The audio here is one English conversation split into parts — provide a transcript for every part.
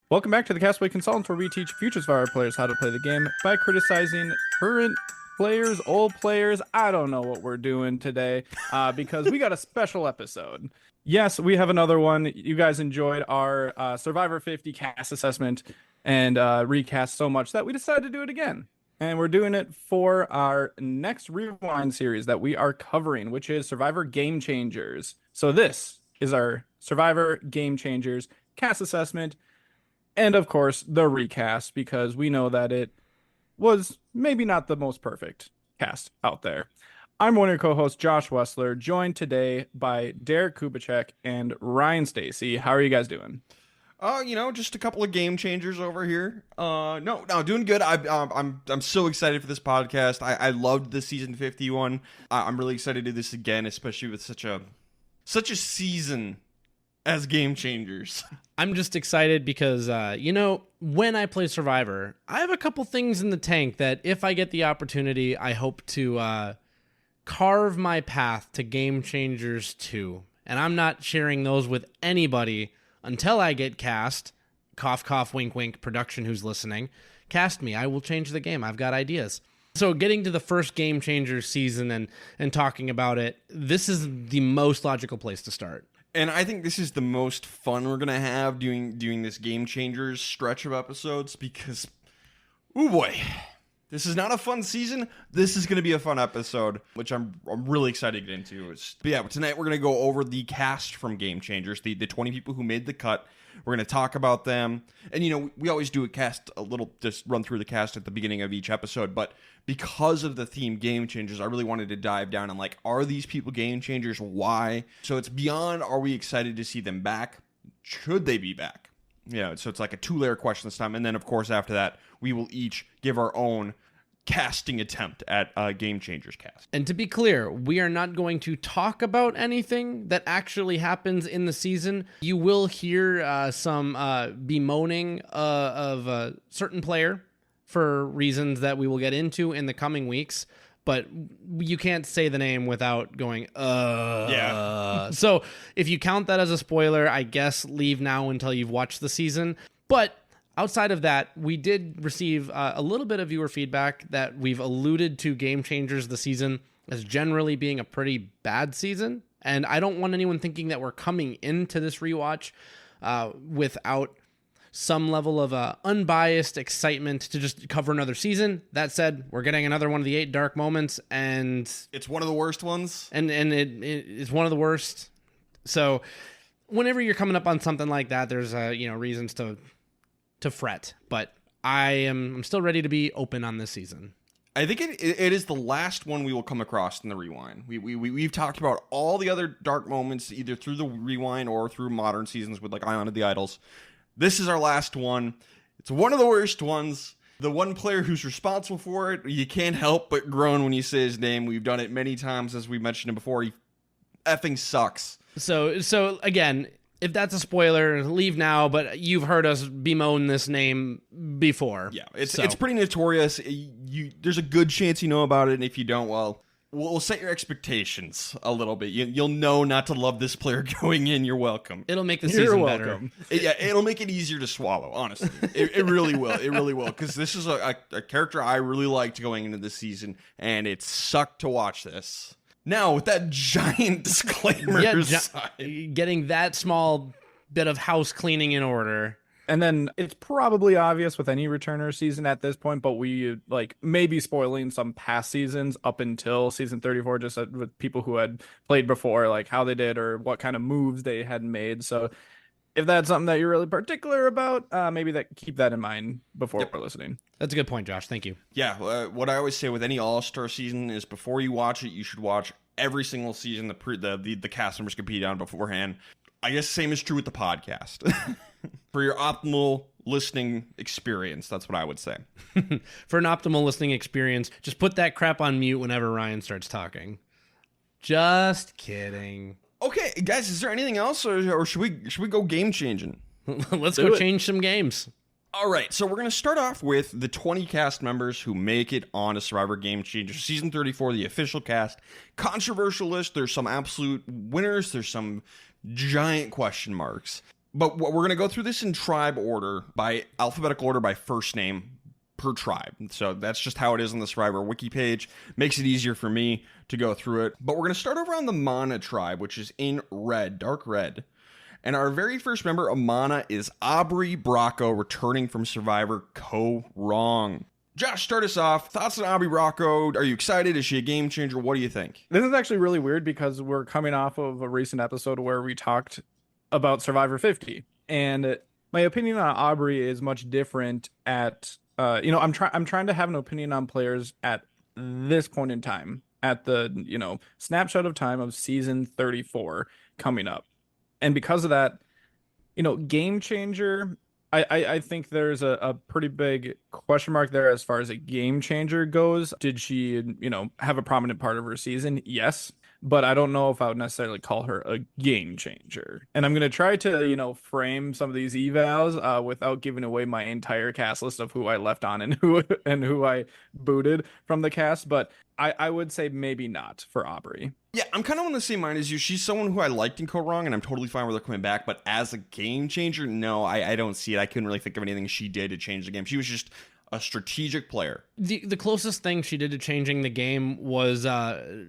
Welcome back to the Castaway Consultants, where we teach future Survivor players how to play the game by criticizing current players, old players. I don't know what we're doing today because we got a special episode. Yes, we have another one. You guys enjoyed our Survivor 50 cast assessment and recast so much that we decided to do it again. And we're doing it for our next Rewind series that we are covering, which is Survivor Game Changers. So this is our Survivor Game Changers cast assessment. And of course, the recast, because we know that it was maybe not the most perfect cast out there. I'm one of your co-hosts, Josh Wessler, joined today by Derek Kubicek and Ryan Stacy. How are you guys doing? Just a couple of game changers over here. No, doing good. I'm so excited for this podcast. I loved the season 51. I'm really excited to do this again, especially with such a season as game changers. I'm just excited because, when I play Survivor, I have a couple things in the tank that if I get the opportunity, I hope to carve my path to Game Changers 2. And I'm not sharing those with anybody until I get cast. Cough, cough, wink, wink, production who's listening. Cast me. I will change the game. I've got ideas. So getting to the first Game Changers season and talking about it, this is the most logical place to start. And I think this is the most fun we're gonna have doing this Game Changers stretch of episodes because, oh boy, this is not a fun season. This is gonna be a fun episode, which I'm really excited to get into. But yeah, tonight we're gonna go over the cast from Game Changers, the 20 people who made the cut. We're gonna talk about them, and we always do just run through the cast at the beginning of each episode, but because of the theme Game Changers, I really wanted to dive down and are these people game changers? Why? So it's beyond, are we excited to see them back? Should they be back? So it's like a two-layer question this time. And then, of course, after that, we will each give our own casting attempt at Game Changers cast. And to be clear, we are not going to talk about anything that actually happens in the season. You will hear some bemoaning of a certain player for reasons that we will get into in the coming weeks, but you can't say the name without going, Yeah. So if you count that as a spoiler, I guess leave now until you've watched the season. But outside of that, we did receive a little bit of viewer feedback that we've alluded to Game Changers the season as generally being a pretty bad season. And I don't want anyone thinking that we're coming into this rewatch without some level of unbiased excitement to just cover another season. That said, we're getting another one of the 8 dark moments, and it's one of the worst ones. And it's one of the worst. So whenever you're coming up on something like that, there's reasons to fret. But I'm still ready to be open on this season. I think it is the last one we will come across in the Rewind. We've talked about all the other dark moments either through the Rewind or through modern seasons with Ion of the Idols. This is our last one. It's one of the worst ones. The one player who's responsible for it, you can't help but groan when you say his name. We've done it many times, as we mentioned him before. He effing sucks. So again, if that's a spoiler, leave now, but you've heard us bemoan this name before. Yeah, it's pretty notorious. There's a good chance you know about it, and if you don't, well, we'll set your expectations a little bit. You'll know not to love this player going in. You're welcome. It'll make the season better. It'll make it easier to swallow, honestly. It really will. It really will, because this is a character I really liked going into this season, and it sucked to watch this. Now, with that giant disclaimer aside, getting that small bit of house cleaning in order. And then it's probably obvious with any returner season at this point, but we maybe spoiling some past seasons up until season 34, just with people who had played before, how they did or what kind of moves they had made. So if that's something that you're really particular about, maybe keep that in mind before we're listening. That's a good point, Josh. Thank you. Yeah. What I always say with any All-Star season is before you watch it, you should watch every single season the cast members compete on beforehand. I guess same is true with the podcast. For your optimal listening experience, that's what I would say. For an optimal listening experience, just put that crap on mute whenever Ryan starts talking. Just kidding. Okay, guys, is there anything else, or should we go game changing? Let's go change some games. All right, so we're going to start off with the 20 cast members who make it on a Survivor Game Changer. Season 34, the official cast. Controversial list. There's some absolute winners. There's some giant question marks. But we're going to go through this in tribe order, by alphabetical order by first name per tribe. So that's just how it is on the Survivor wiki page. Makes it easier for me to go through it. But we're going to start over on the Mana tribe, which is in red, dark red. And our very first member of Mana is Aubrey Bracco, returning from Survivor Wrong. Josh, start us off. Thoughts on Aubrey Bracco? Are you excited? Is she a game changer? What do you think? This is actually really weird because we're coming off of a recent episode where we talked about Survivor 50. And my opinion on Aubrey is much different at, I'm trying to have an opinion on players at this point in time, at the, snapshot of time of season 34 coming up. And because of that, game changer, I think there's a pretty big question mark there as far as a game changer goes. Did she, have a prominent part of her season? Yes. But I don't know if I would necessarily call her a game changer. And I'm going to try to, frame some of these evals without giving away my entire cast list of who I left on and who I booted from the cast. But I would say maybe not for Aubrey. Yeah, I'm kind of on the same mind as you. She's someone who I liked in Wrong, and I'm totally fine with her coming back. But as a game changer, no, I don't see it. I couldn't really think of anything she did to change the game. She was just a strategic player. The closest thing she did to changing the game was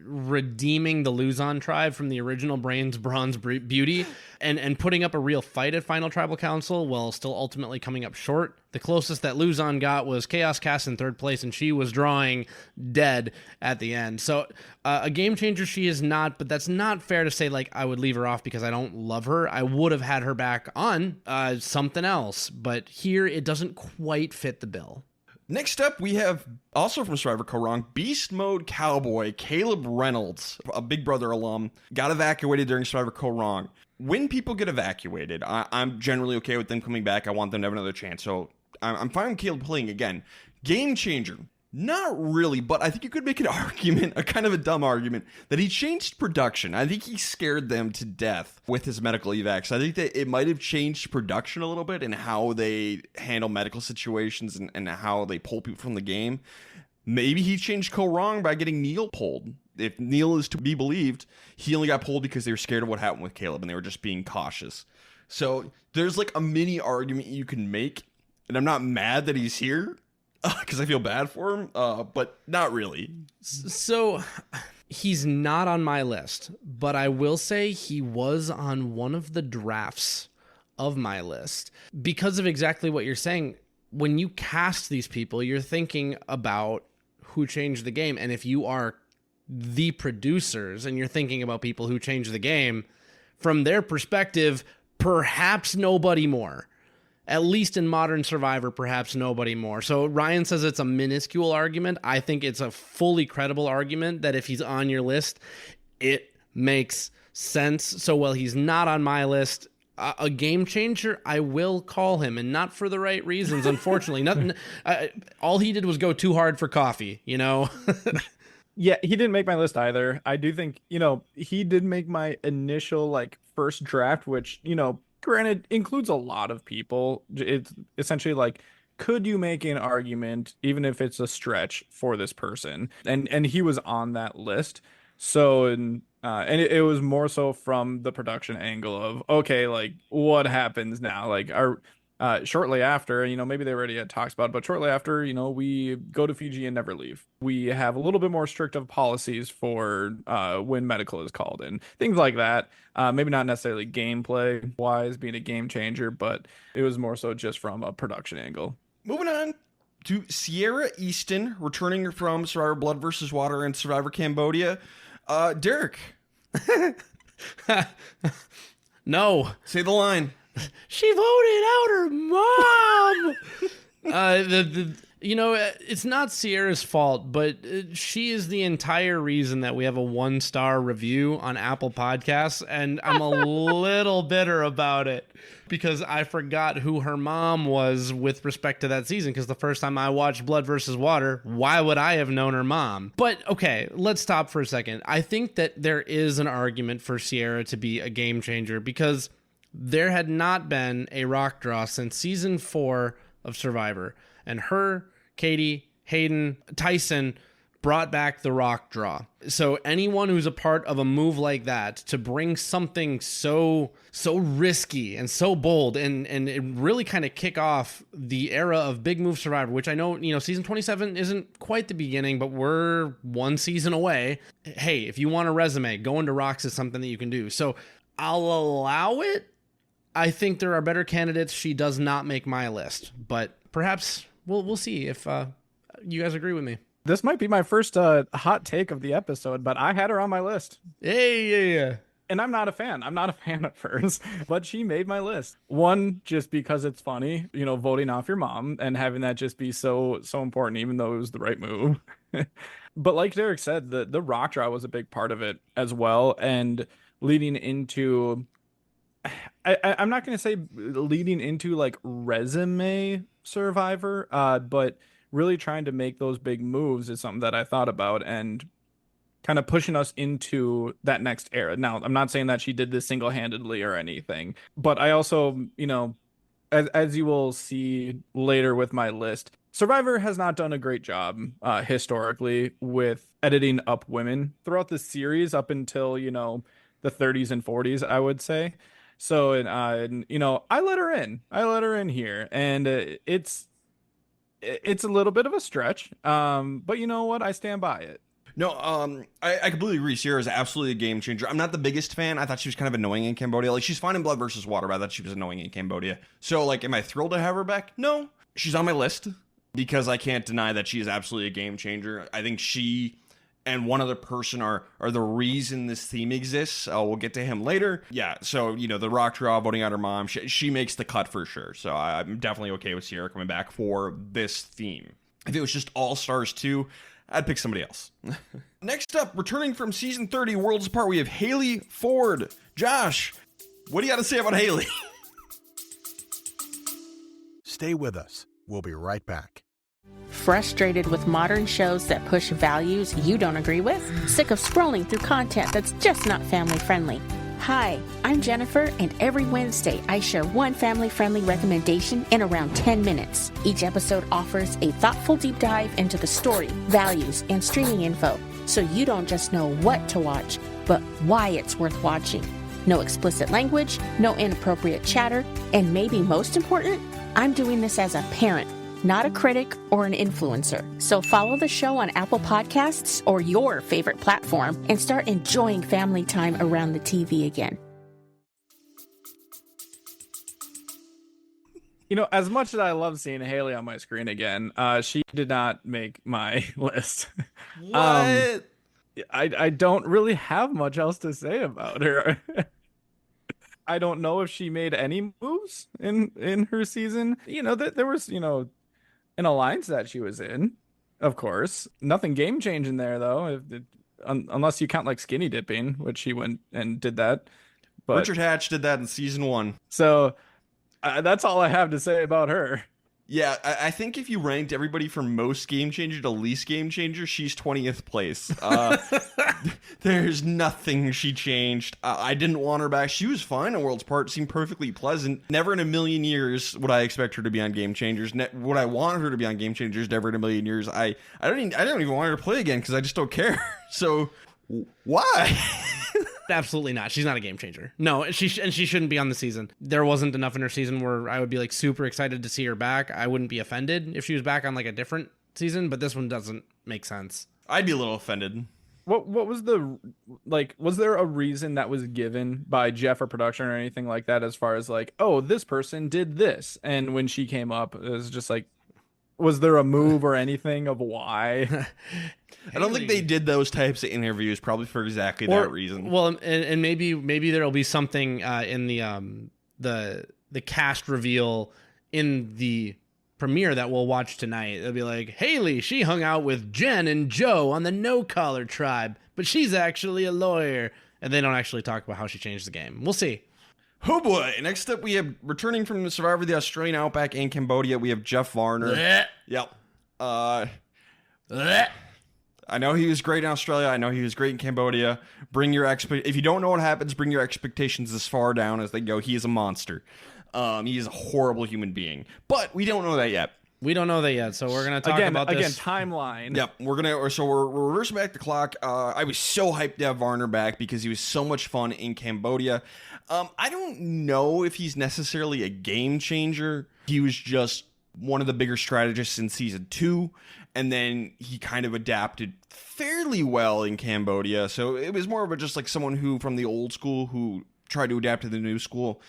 redeeming the Luzon tribe from the original Brains Bronze Beauty and putting up a real fight at Final Tribal Council while still ultimately coming up short. The closest that Luzon got was Chaos Cast in third place, and she was drawing dead at the end. So a game changer she is not, but that's not fair to say I would leave her off because I don't love her. I would have had her back on something else, but here it doesn't quite fit the bill. Next up, we have, also from Survivor Wrong, Beast Mode Cowboy Caleb Reynolds, a Big Brother alum, got evacuated during Survivor Wrong. When people get evacuated, I'm generally okay with them coming back. I want them to have another chance. So I'm fine with Caleb playing again. Game changer. Not really, but I think you could make an argument, a kind of a dumb argument, that he changed production. I think he scared them to death with his medical evacs. I think that it might have changed production a little bit and how they handle medical situations and how they pull people from the game. Maybe he changed Wrong by getting Neil pulled. If Neil is to be believed, he only got pulled because they were scared of what happened with Caleb and they were just being cautious. So there's a mini argument you can make, and I'm not mad that he's here, because I feel bad for him, but not really. So he's not on my list, but I will say he was on one of the drafts of my list because of exactly what you're saying. When you cast these people, you're thinking about who changed the game. And if you are the producers and you're thinking about people who changed the game, from their perspective, perhaps nobody more. At least in modern Survivor, perhaps nobody more. So Ryan says it's a minuscule argument. I think it's a fully credible argument that if he's on your list, it makes sense. So while he's not on my list, a game changer, I will call him, and not for the right reasons, unfortunately. Nothing. All he did was go too hard for coffee, Yeah, he didn't make my list either. I do think, he did make my initial first draft, which, granted, includes a lot of people. It's essentially could you make an argument, even if it's a stretch, for this person? And he was on that list. So, and it was more so from the production angle of, okay, what happens now? Shortly after, maybe they already had talks about it, but shortly after, we go to Fiji and never leave. We have a little bit more strict of policies for when medical is called and things like that. Maybe not necessarily gameplay wise being a game changer, but it was more so just from a production angle. Moving on to Sierra Easton, returning from Survivor Blood vs. Water and Survivor Cambodia. Derek. No. Say the line. She voted out her mom. It's not Sierra's fault, but she is the entire reason that we have a 1-star review on Apple Podcasts, and I'm a little bitter about it because I forgot who her mom was with respect to that season, because the first time I watched Blood versus Water, why would I have known her mom? But okay, let's stop for a second. I think that there is an argument for Sierra to be a game changer because there had not been a rock draw since season 4 of Survivor. And her, Katie, Hayden, Tyson, brought back the rock draw. So anyone who's a part of a move like that, to bring something so risky and so bold and it really kind of kick off the era of Big Move Survivor, which I know, season 27 isn't quite the beginning, but we're one season away. Hey, if you want a resume, going to rocks is something that you can do. So I'll allow it. I think there are better candidates. She does not make my list, but perhaps we'll see if you guys agree with me. This might be my first hot take of the episode, but I had her on my list. Hey, yeah. And I'm not a fan. I'm not a fan at first, but she made my list. One, just because it's funny, voting off your mom and having that just be so important, even though it was the right move. But like Derek said, the rock draw was a big part of it as well. And leading into, I'm not going to say leading into like resume Survivor, but really trying to make those big moves is something that I thought about and kind of pushing us into that next era. Now, I'm not saying that she did this single-handedly or anything, but I also, as you will see later with my list, Survivor has not done a great job historically with editing up women throughout the series up until, the 30s and 40s, I would say. So, I let her in. I let her in here, and it's a little bit of a stretch, but you know what? I stand by it. No, I completely agree. Sierra is absolutely a game changer. I'm not the biggest fan. I thought she was kind of annoying in Cambodia. Like, she's fine in Blood versus Water, but I thought she was annoying in Cambodia. So, like, am I thrilled to have her back? No. She's on my list because I can't deny that she is absolutely a game changer. I think she and one other person are the reason this theme exists. We'll get to him later. Yeah, so, the rock draw, voting out her mom, she makes the cut for sure. So I'm definitely okay with Sierra coming back for this theme. If it was just All-Stars 2, I'd pick somebody else. Next up, returning from season 30, Worlds Apart, we have Haley Ford. Josh, what do you got to say about Haley? Stay with us. We'll be right back. Frustrated with modern shows that push values you don't agree with? Sick of scrolling through content that's just not family friendly? Hi, I'm Jennifer, and every Wednesday I share one family-friendly recommendation in around 10 minutes. Each episode offers a thoughtful deep dive into the story, values, and streaming info, so you don't just know what to watch, but why it's worth watching. No explicit language, no inappropriate chatter, and maybe most important, I'm doing this as a parent, not a critic or an influencer. So follow the show on Apple Podcasts or your favorite platform and start enjoying family time around the TV again. As much as I love seeing Haley on my screen again, she did not make my list. What? I don't really have much else to say about her. I don't know if she made any moves in her season. There was, an alliance that she was in, of course. Nothing game changing there, though, unless you count like skinny dipping, which she went and did that. But Richard Hatch did that in season 1. So that's all I have to say about her. Yeah, I think if you ranked everybody from most game changer to least game changer, she's 20th place. There's nothing she changed. I didn't want her back. She was fine on Worlds Apart, seemed perfectly pleasant. Never in a million years would I expect her to be on Game Changers. Would I want her to be on Game Changers? Never in a million years. I don't even want her to play again because I just don't care. So why? Absolutely not. She's not a game changer. No, she shouldn't be on the season. There wasn't enough in her season where I would be like super excited to see her back. I wouldn't be offended if she was back on like a different season, but this one doesn't make sense. I'd be a little offended. What was was there a reason that was given by Jeff or production or anything like that as far as like, oh, this person did this, and when she came up, it was just like, was there a move or anything of why? I don't think they did those types of interviews, probably for exactly that reason. Well, and maybe there'll be something in the cast reveal in the premiere that we'll watch tonight. It'll be like, Haley, she hung out with Jen and Joe on the No Collar tribe, but she's actually a lawyer. And they don't actually talk about how she changed the game. We'll see. Oh boy. Next up, we have returning from the Survivor of the Australian Outback and Cambodia, we have Jeff Varner. Blech. Yep. Blech. I know he was great in Australia. I know he was great in Cambodia. If you don't know what happens, bring your expectations as far down as they go. He is a monster. He is a horrible human being. But we don't know that yet. We don't know that yet, so we're gonna talk about this. Again, timeline. Yep, we're reversing back the clock. I was so hyped to have Varner back because he was so much fun in Cambodia. I don't know if he's necessarily a game changer. He was just one of the bigger strategists in season 2, and then he kind of adapted fairly well in Cambodia. So it was more of just like someone who from the old school who tried to adapt to the new school.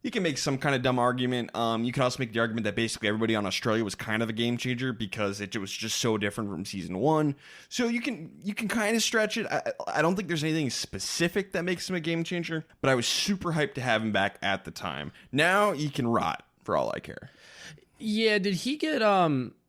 You can make some kind of dumb argument. You can also make the argument that basically everybody on Australia was kind of a game changer because it was just so different from season 1. So you can kind of stretch it. I don't think there's anything specific that makes him a game changer, but I was super hyped to have him back at the time. Now he can rot for all I care. Yeah, did he get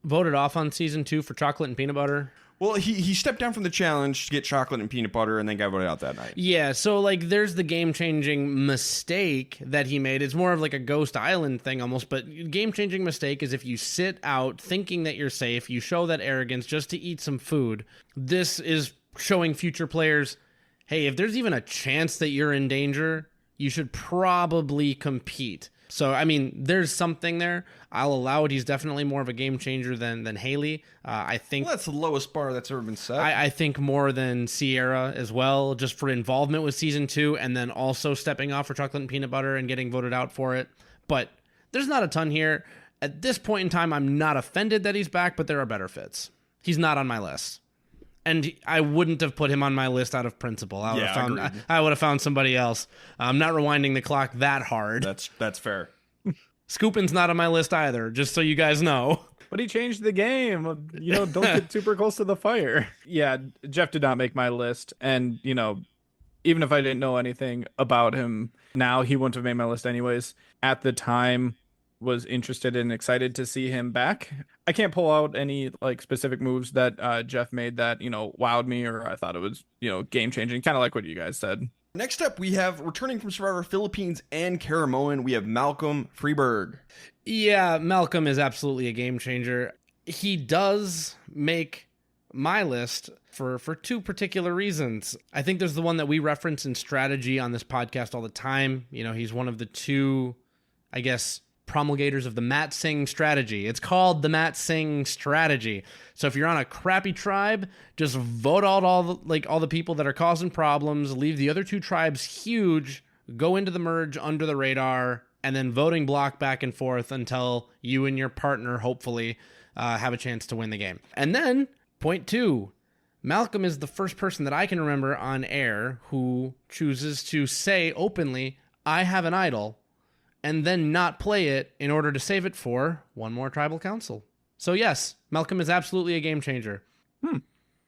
voted off on season 2 for chocolate and peanut butter? Well, he stepped down from the challenge to get chocolate and peanut butter and then got voted out that night. Yeah, so like there's the game-changing mistake that he made. It's more of like a Ghost Island thing almost, but game-changing mistake is if you sit out thinking that you're safe, you show that arrogance just to eat some food. This is showing future players, hey, if there's even a chance that you're in danger, you should probably compete. So, I mean, there's something there. I'll allow it. He's definitely more of a game changer than Haley. I think that's the lowest bar that's ever been set. I think more than Sierra as well, just for involvement with season 2 and then also stepping off for chocolate and peanut butter and getting voted out for it. But there's not a ton here. At this point in time, I'm not offended that he's back, but there are better fits. He's not on my list. And I wouldn't have put him on my list out of principle. I would have found somebody else. I'm not rewinding the clock that hard. That's fair. Scoopin's not on my list either, just so you guys know. But he changed the game. Don't get super close to the fire. Yeah, Jeff did not make my list. And, even if I didn't know anything about him now, he wouldn't have made my list anyways. At the time, was interested and excited to see him back. I can't pull out any specific moves that Jeff made that, wowed me or I thought it was, game changing, kind of like what you guys said. Next up, we have returning from Survivor Philippines and Caramoan, we have Malcolm Freeberg. Yeah, Malcolm is absolutely a game changer. He does make my list for 2 particular reasons. I think there's the one that we reference in strategy on this podcast all the time. He's one of the 2, I guess, promulgators of the Matt Singh strategy. It's called the Matt Singh strategy. So if you're on a crappy tribe, just vote out all the people that are causing problems, leave the other 2 tribes huge, go into the merge under the radar, and then voting block back and forth until you and your partner hopefully have a chance to win the game. And then point 2, Malcolm is the first person that I can remember on air who chooses to say openly, I have an idol, and then not play it in order to save it for one more tribal council. So yes, Malcolm is absolutely a game changer.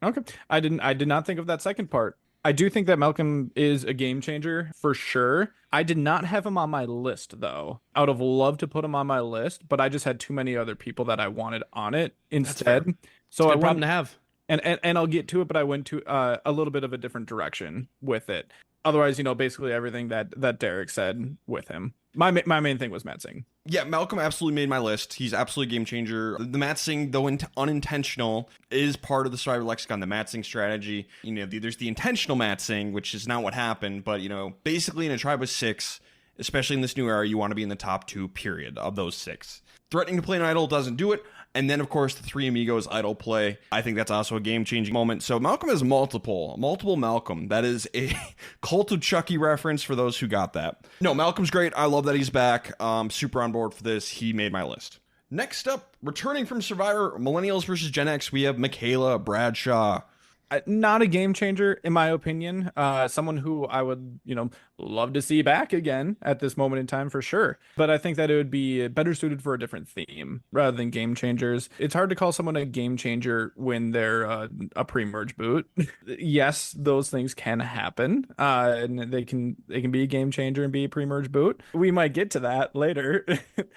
Okay. I did not think of that second part. I do think that Malcolm is a game changer for sure. I did not have him on my list though. I would have loved to put him on my list, but I just had too many other people that I wanted on it instead. So it's a good problem to have. And I'll get to it, but I went to a little bit of a different direction with it. Otherwise, basically everything that Derek said with him. My main thing was Matt Singh. Yeah, Malcolm absolutely made my list. He's absolutely a game changer. The Matt Singh, though unintentional, is part of the Survivor lexicon, the Matt Singh strategy. There's the intentional Matt Singh, which is not what happened, but, basically in a tribe of 6, especially in this new era, you want to be in the top 2, period, of those 6. Threatening to play an idol doesn't do it. And then, of course, the 3 Amigos idol play. I think that's also a game-changing moment. So Malcolm has multiple Malcolm. That is a Cult of Chucky reference for those who got that. No, Malcolm's great. I love that he's back. Super on board for this. He made my list. Next up, returning from Survivor, Millennials versus Gen X, we have Michaela Bradshaw. Not a game changer, in my opinion. Someone who I would, love to see back again at this moment in time for sure. But I think that it would be better suited for a different theme rather than game changers. It's hard to call someone a game changer when they're a pre-merge boot. Yes, those things can happen, and they can be a game changer and be a pre-merge boot. We might get to that later,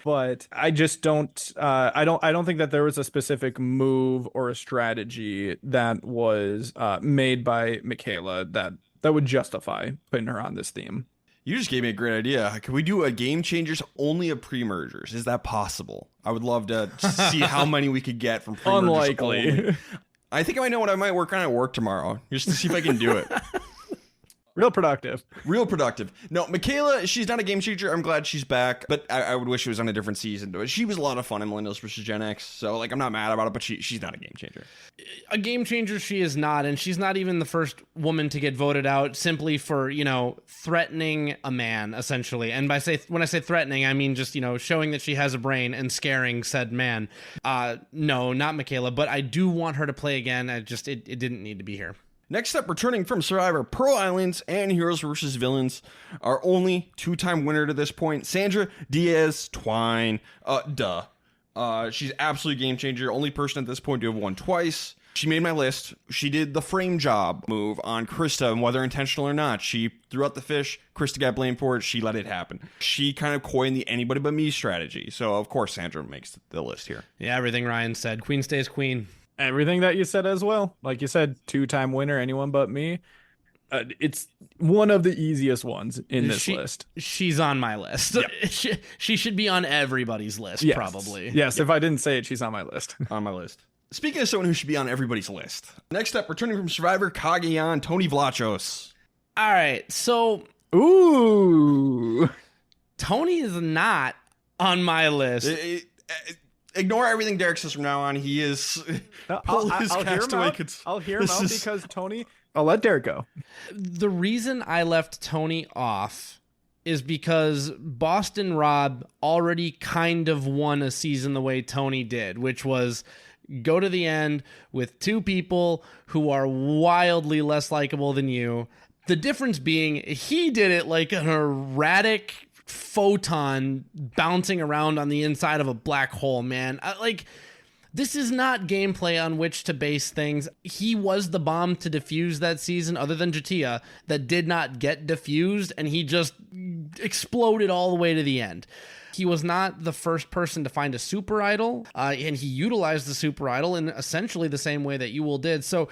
but I just don't. I don't think that there was a specific move or a strategy that was made by Michaela that would justify putting her on this theme. You just gave me a great idea. Could we do a game changers only of pre-mergers? Is that possible? I would love to see how many we could get from pre-mergers. Unlikely. Only. I think I might know what I might work on at work tomorrow, just to see if I can do it. Real productive. Real productive. No, Michaela, she's not a game changer. I'm glad she's back, but I would wish it was on a different season. She was a lot of fun in Millennials vs. Gen X, so like I'm not mad about it, but she's not a game changer. A game changer she is not, and she's not even the first woman to get voted out simply for, threatening a man, essentially. And when I say threatening, I mean just, showing that she has a brain and scaring said man. No, not Michaela, but I do want her to play again. It didn't need to be here. Next up, returning from Survivor Pearl Islands and Heroes vs. Villains, our only two-time winner to this point, Sandra Diaz Twine. She's absolutely game changer. Only person at this point to have won twice. She made my list. She did the frame job move on Krista, and whether intentional or not, she threw out the fish. Krista got blamed for it. She let it happen. She kind of coined the anybody but me strategy. So, of course, Sandra makes the list here. Yeah, everything Ryan said. Queen stays queen. Everything that you said as well. Like you said, two-time winner, anyone but me. It's one of the easiest ones in this list. She's on my list. Yep. She should be on everybody's list, yes. Probably. Yes, yep. If I didn't say it, she's on my list. On my list. Speaking of someone who should be on everybody's list. Next up, returning from Survivor, Cagayan, Tony Vlachos. All right, so... Ooh. Tony is not on my list. Ignore everything Derek says from now on. He is... I'll hear him out because Tony... I'll let Derek go. The reason I left Tony off is because Boston Rob already kind of won a season the way Tony did, which was go to the end with two people who are wildly less likable than you. The difference being he did it like an erratic photon bouncing around on the inside of a black hole, man. This is not gameplay on which to base things. He was the bomb to defuse that season, other than Jatia, that did not get defused, and he just exploded all the way to the end. He was not the first person to find a super idol, and he utilized the super idol in essentially the same way that Ewell did. So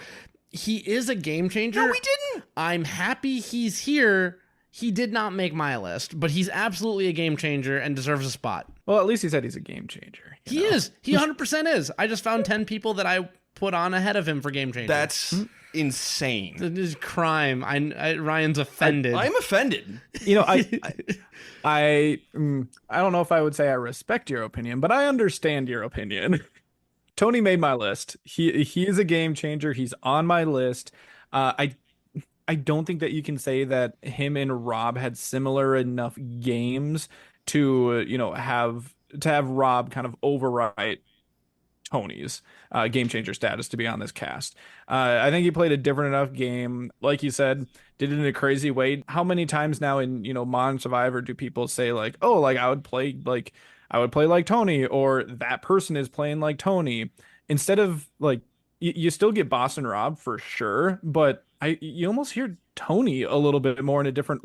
he is a game changer. No, we didn't. I'm happy he's here. He did not make my list, but he's absolutely a game changer and deserves a spot. Well, at least he said he's a game changer. He is. He 100% is. I just found 10 people that I put on ahead of him for game changer. That's insane. It is crime. Ryan's offended. I'm offended. I don't know if I would say I respect your opinion, but I understand your opinion. Tony made my list. He is a game changer. He's on my list. I don't think that you can say that him and Rob had similar enough games to, have Rob kind of overwrite Tony's game changer status to be on this cast. I think he played a different enough game. Like you said, did it in a crazy way. How many times now in, Modern Survivor do people say like, oh, like I would play like Tony, or that person is playing like Tony, instead of like, you still get Boss and Rob for sure, but you almost hear Tony a little bit more in a different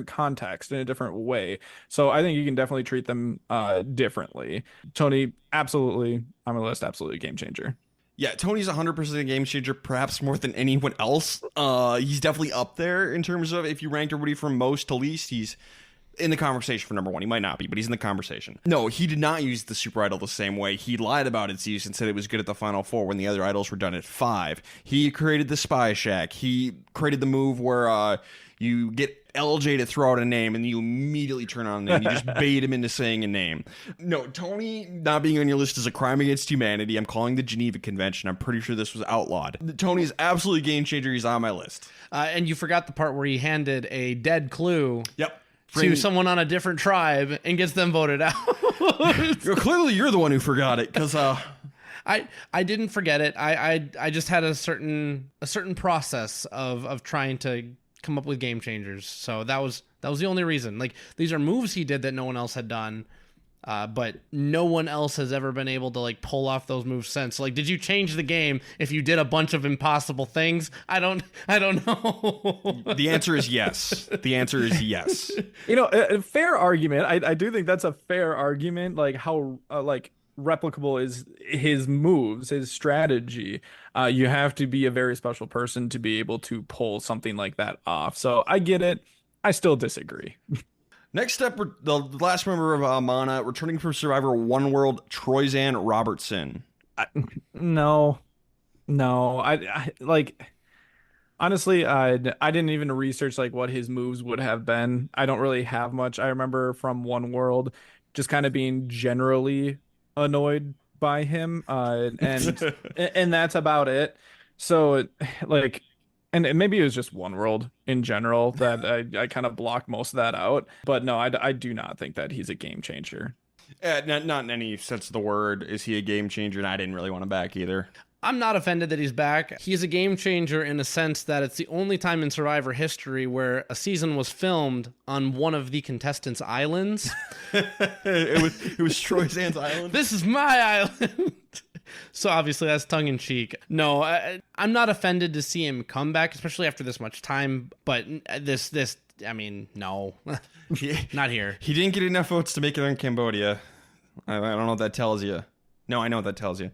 context, in a different way. So I think you can definitely treat them differently. Tony, absolutely on my list, absolutely game changer. Yeah, Tony's 100% a game changer, perhaps more than anyone else. He's definitely up there in terms of if you ranked everybody from most to least, he's in the conversation for number one. He might not be, but he's in the conversation. No, he did not use the super idol the same way. He lied about its use and said it was good at the final four when the other idols were done at 5. He created the spy shack. He created the move where you get LJ to throw out a name and you immediately turn on a name. You just bait him into saying a name. No, Tony not being on your list is a crime against humanity. I'm calling the Geneva Convention. I'm pretty sure this was outlawed. Tony's absolutely game changer. He's on my list. And you forgot the part where he handed a dead clue. Yep. To someone on a different tribe and gets them voted out. Clearly, you're the one who forgot it, because I didn't forget it. I just had a certain process of trying to come up with game changers. So that was the only reason. Like, these are moves he did that no one else had done. But no one else has ever been able to like pull off those moves since. Like, did you change the game if you did a bunch of impossible things? I don't know. The answer is yes. The answer is yes. A fair argument. I do think that's a fair argument. Like how replicable is his moves, his strategy. You have to be a very special person to be able to pull something like that off. So I get it. I still disagree. Next up, the last member of Mana, returning from Survivor One World, Troyzan Robertson. No. I Honestly, I didn't even research like what his moves would have been. I don't really have much. I remember from One World just kind of being generally annoyed by him, and that's about it. So like, and maybe it was just One World in general that I kind of blocked most of that out. But no, I do not think that he's a game changer. Not in any sense of the word is he a game changer, and I didn't really want him back either. I'm not offended that he's back. He's a game changer in a sense that it's the only time in Survivor history where a season was filmed on one of the contestants' islands. it was Troyzan's island. This is my island. So obviously that's tongue in cheek. No, I'm not offended to see him come back, especially after this much time. But I mean, no, not here. He didn't get enough votes to make it in Cambodia. I don't know what that tells you. No, I know what that tells you.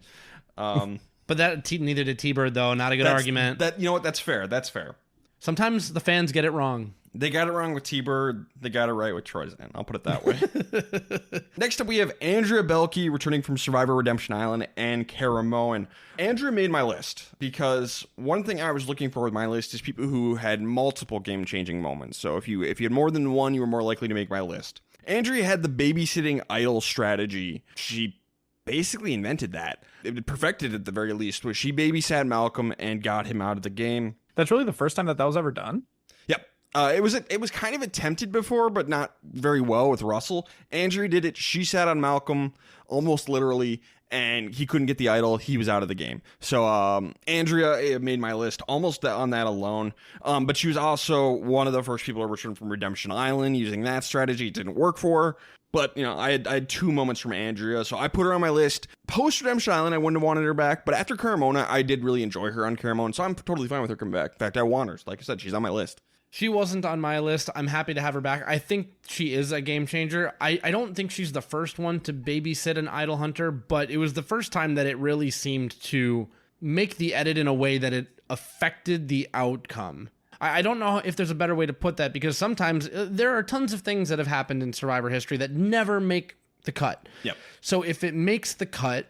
But neither did T-Bird, though. Not a good argument. You know what? That's fair. That's fair. Sometimes the fans get it wrong. They got it wrong with T-Bird. They got it right with Troyzan. I'll put it that way. Next up, we have Andrea Belke returning from Survivor Redemption Island and Kara Moen. Andrea made my list because one thing I was looking for with my list is people who had multiple game-changing moments. So if you had more than one, you were more likely to make my list. Andrea had the babysitting idol strategy. She basically invented that. It perfected it at the very least, where she babysat Malcolm and got him out of the game. That's really the first time that was ever done. Yep. It was kind of attempted before, but not very well with Russell. Andrea did it. She sat on Malcolm almost literally, and he couldn't get the idol. He was out of the game. So Andrea made my list almost on that alone. But she was also one of the first people to return from Redemption Island using that strategy. It didn't work for her. But, you know, I had 2 moments from Andrea, so I put her on my list. Post-Redemption Island, I wouldn't have wanted her back, but after Caramona, I did really enjoy her on Caramona, so I'm totally fine with her coming back. In fact, I want her. Like I said, she's on my list. She wasn't on my list. I'm happy to have her back. I think she is a game changer. I don't think she's the first one to babysit an idol hunter, but it was the first time that it really seemed to make the edit in a way that it affected the outcome. I don't know if there's a better way to put that, because sometimes there are tons of things that have happened in Survivor history that never make the cut. Yep. So if it makes the cut,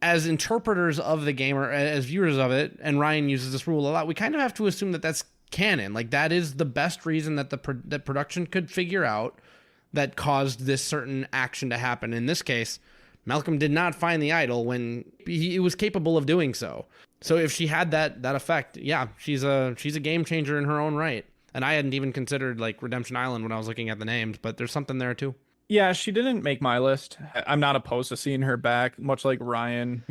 as interpreters of the game or as viewers of it, and Ryan uses this rule a lot, we kind of have to assume that that's canon. Like, that is the best reason that that production could figure out that caused this certain action to happen. In this case, Malcolm did not find the idol when he was capable of doing so. So if she had that effect, yeah, she's a game changer in her own right. And I hadn't even considered like Redemption Island when I was looking at the names, but there's something there too. Yeah, she didn't make my list. I'm not opposed to seeing her back, much like Ryan,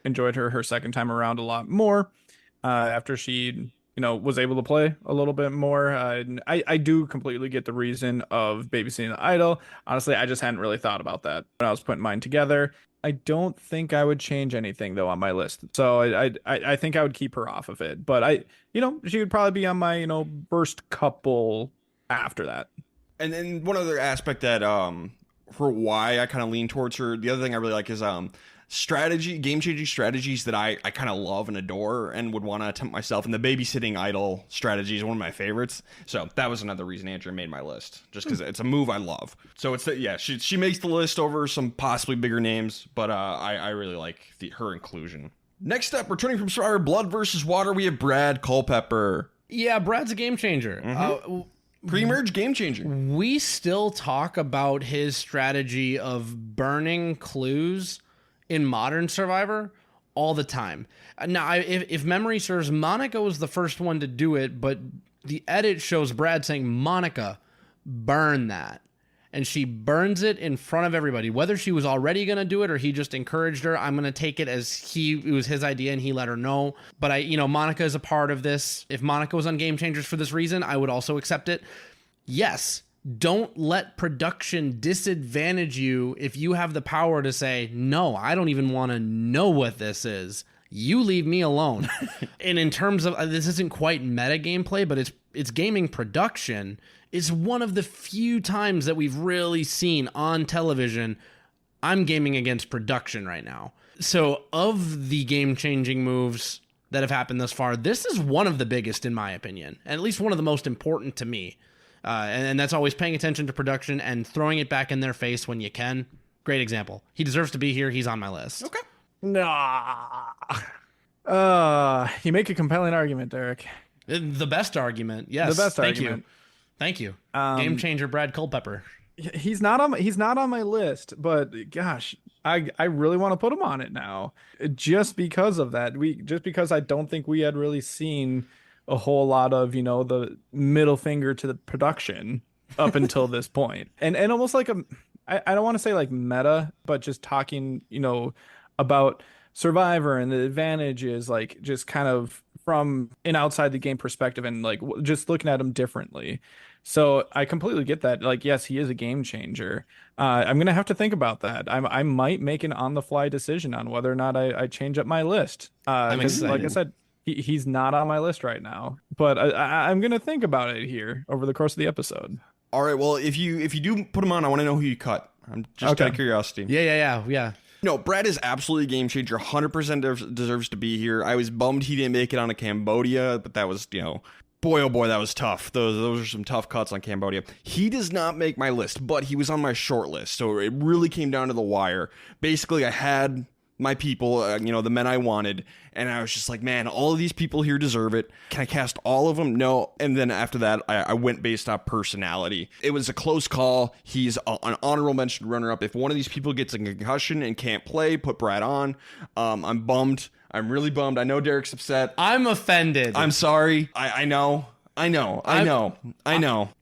enjoyed her second time around a lot more after she, was able to play a little bit more. I do completely get the reason of babysitting the idol. Honestly, I just hadn't really thought about that when I was putting mine together. I don't think I would change anything though on my list. So I think I would keep her off of it. But she would probably be on my, first couple after that. And then one other aspect that for why I kind of lean towards her, the other thing I really like is game-changing strategies that I kind of love and adore and would want to attempt myself. And the babysitting idol strategy is one of my favorites. So that was another reason Andrea made my list, just because it's a move I love. So she makes the list over some possibly bigger names, but I really like her inclusion. Next up, returning from Survivor Blood versus Water, we have Brad Culpepper. Yeah, Brad's a game changer. Mm-hmm. Pre-merge game changer. We still talk about his strategy of burning clues in modern Survivor all the time. Now, if memory serves, Monica was the first one to do it, but the edit shows Brad saying, "Monica, burn that." And she burns it in front of everybody. Whether she was already going to do it or he just encouraged her, I'm going to take it as it was his idea and he let her know. But Monica is a part of this. If Monica was on Game Changers for this reason, I would also accept it. Yes, don't let production disadvantage you if you have the power to say, no, I don't even want to know what this is. You leave me alone. And in terms of, this isn't quite meta gameplay, but it's gaming production. It's one of the few times that we've really seen on television, I'm gaming against production right now. So of the game-changing moves that have happened thus far, this is one of the biggest in my opinion, and at least one of the most important to me. And that's always paying attention to production and throwing it back in their face when you can. Great example. He deserves to be here. He's on my list. Okay. Nah. You make a compelling argument, Derek. The best argument. Yes. The best Thank argument. you. Thank you. Game changer Brad Culpepper. He's not on my list, but gosh, I really want to put him on it now, just because of that. Just because I don't think we had really seen a whole lot of, the middle finger to the production up until this point. And almost like I don't want to say like meta, but just talking, about Survivor and the advantages, like just kind of from an outside the game perspective and like just looking at him differently. So I completely get that. Like, yes, he is a game changer. I'm gonna have to think about that. I might make an on the fly decision on whether or not I change up my list. I'm excited. Like I said, he's not on my list right now, but I'm gonna think about it here over the course of the episode. All right. Well, if you do put him on, I want to know who you cut. I'm just out of curiosity. Yeah. No, Brad is absolutely a game changer. 100% deserves to be here. I was bummed he didn't make it on a Cambodia, but that was, boy, oh boy, that was tough. Those are some tough cuts on Cambodia. He does not make my list, but he was on my short list, so it really came down to the wire. Basically, I had my people, the men I wanted, and I was just like, man, all of these people here deserve it. Can I cast all of them? No. And then after that, I went based off personality. It was a close call. He's an honorable mention runner-up. If one of these people gets a concussion and can't play, put Brad on. I'm bummed. I'm really bummed. I know Derek's upset. I'm offended. I'm sorry. I know.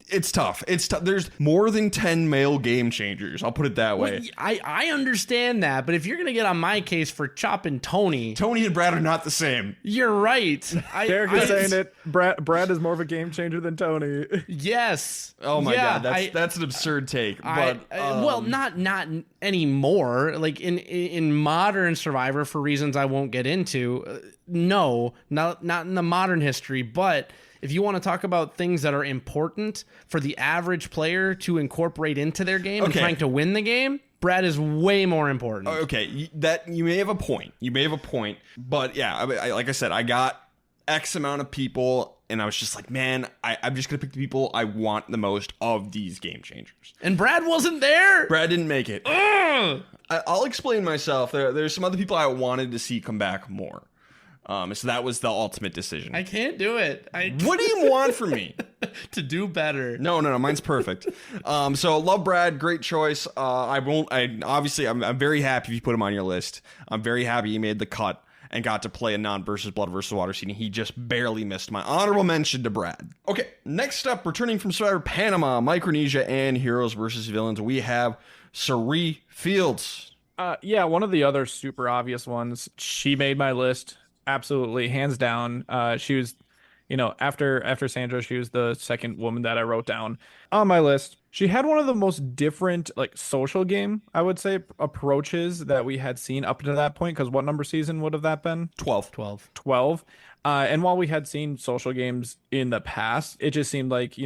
It's tough. There's more than 10 male game changers. I'll put it that way. Well, I understand that, but if you're going to get on my case for chopping Tony and Brad are not the same. You're right. Derek is saying it. Brad is more of a game changer than Tony. Yes. Oh my God. That's an absurd take. But well, not anymore. Like in modern Survivor, for reasons I won't get into. No, not in the modern history, but if you want to talk about things that are important for the average player to incorporate into their game and trying to win the game, Brad is way more important. Okay, that you may have a point. But yeah, like I said, I got X amount of people, and I was just like, man, I'm just going to pick the people I want the most of these game changers. And Brad wasn't there. Brad didn't make it. I'll explain myself. There's some other people I wanted to see come back more. So that was the ultimate decision. I can't do it. What do you want from me? To do better. No, mine's perfect. So love Brad, great choice. I'm very happy if you put him on your list. I'm very happy he made the cut and got to play a non-versus blood versus water scene. He just barely missed my honorable mention to Brad. Okay, next up, returning from Survivor Panama, Micronesia, and Heroes versus Villains, we have Cirie Fields. Yeah, one of the other super obvious ones. She made my list. Absolutely, hands down. She was, after Sandra, she was the second woman that I wrote down on my list. She had one of the most different, like, social game, I would say, approaches that we had seen up to that point. Because what number season would have that been? 12. 12. And while we had seen social games in the past, it just seemed like,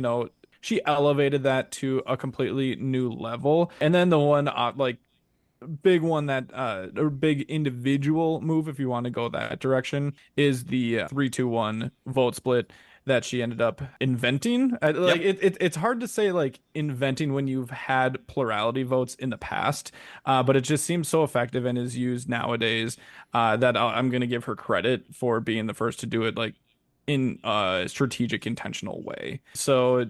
she elevated that to a completely new level. And then the one, big one that or big individual move, if you want to go that direction, is the 3-2-1 vote split that she ended up inventing. It's hard to say like inventing when you've had plurality votes in the past, but it just seems so effective and is used nowadays that I'm going to give her credit for being the first to do it like in a strategic, intentional way. So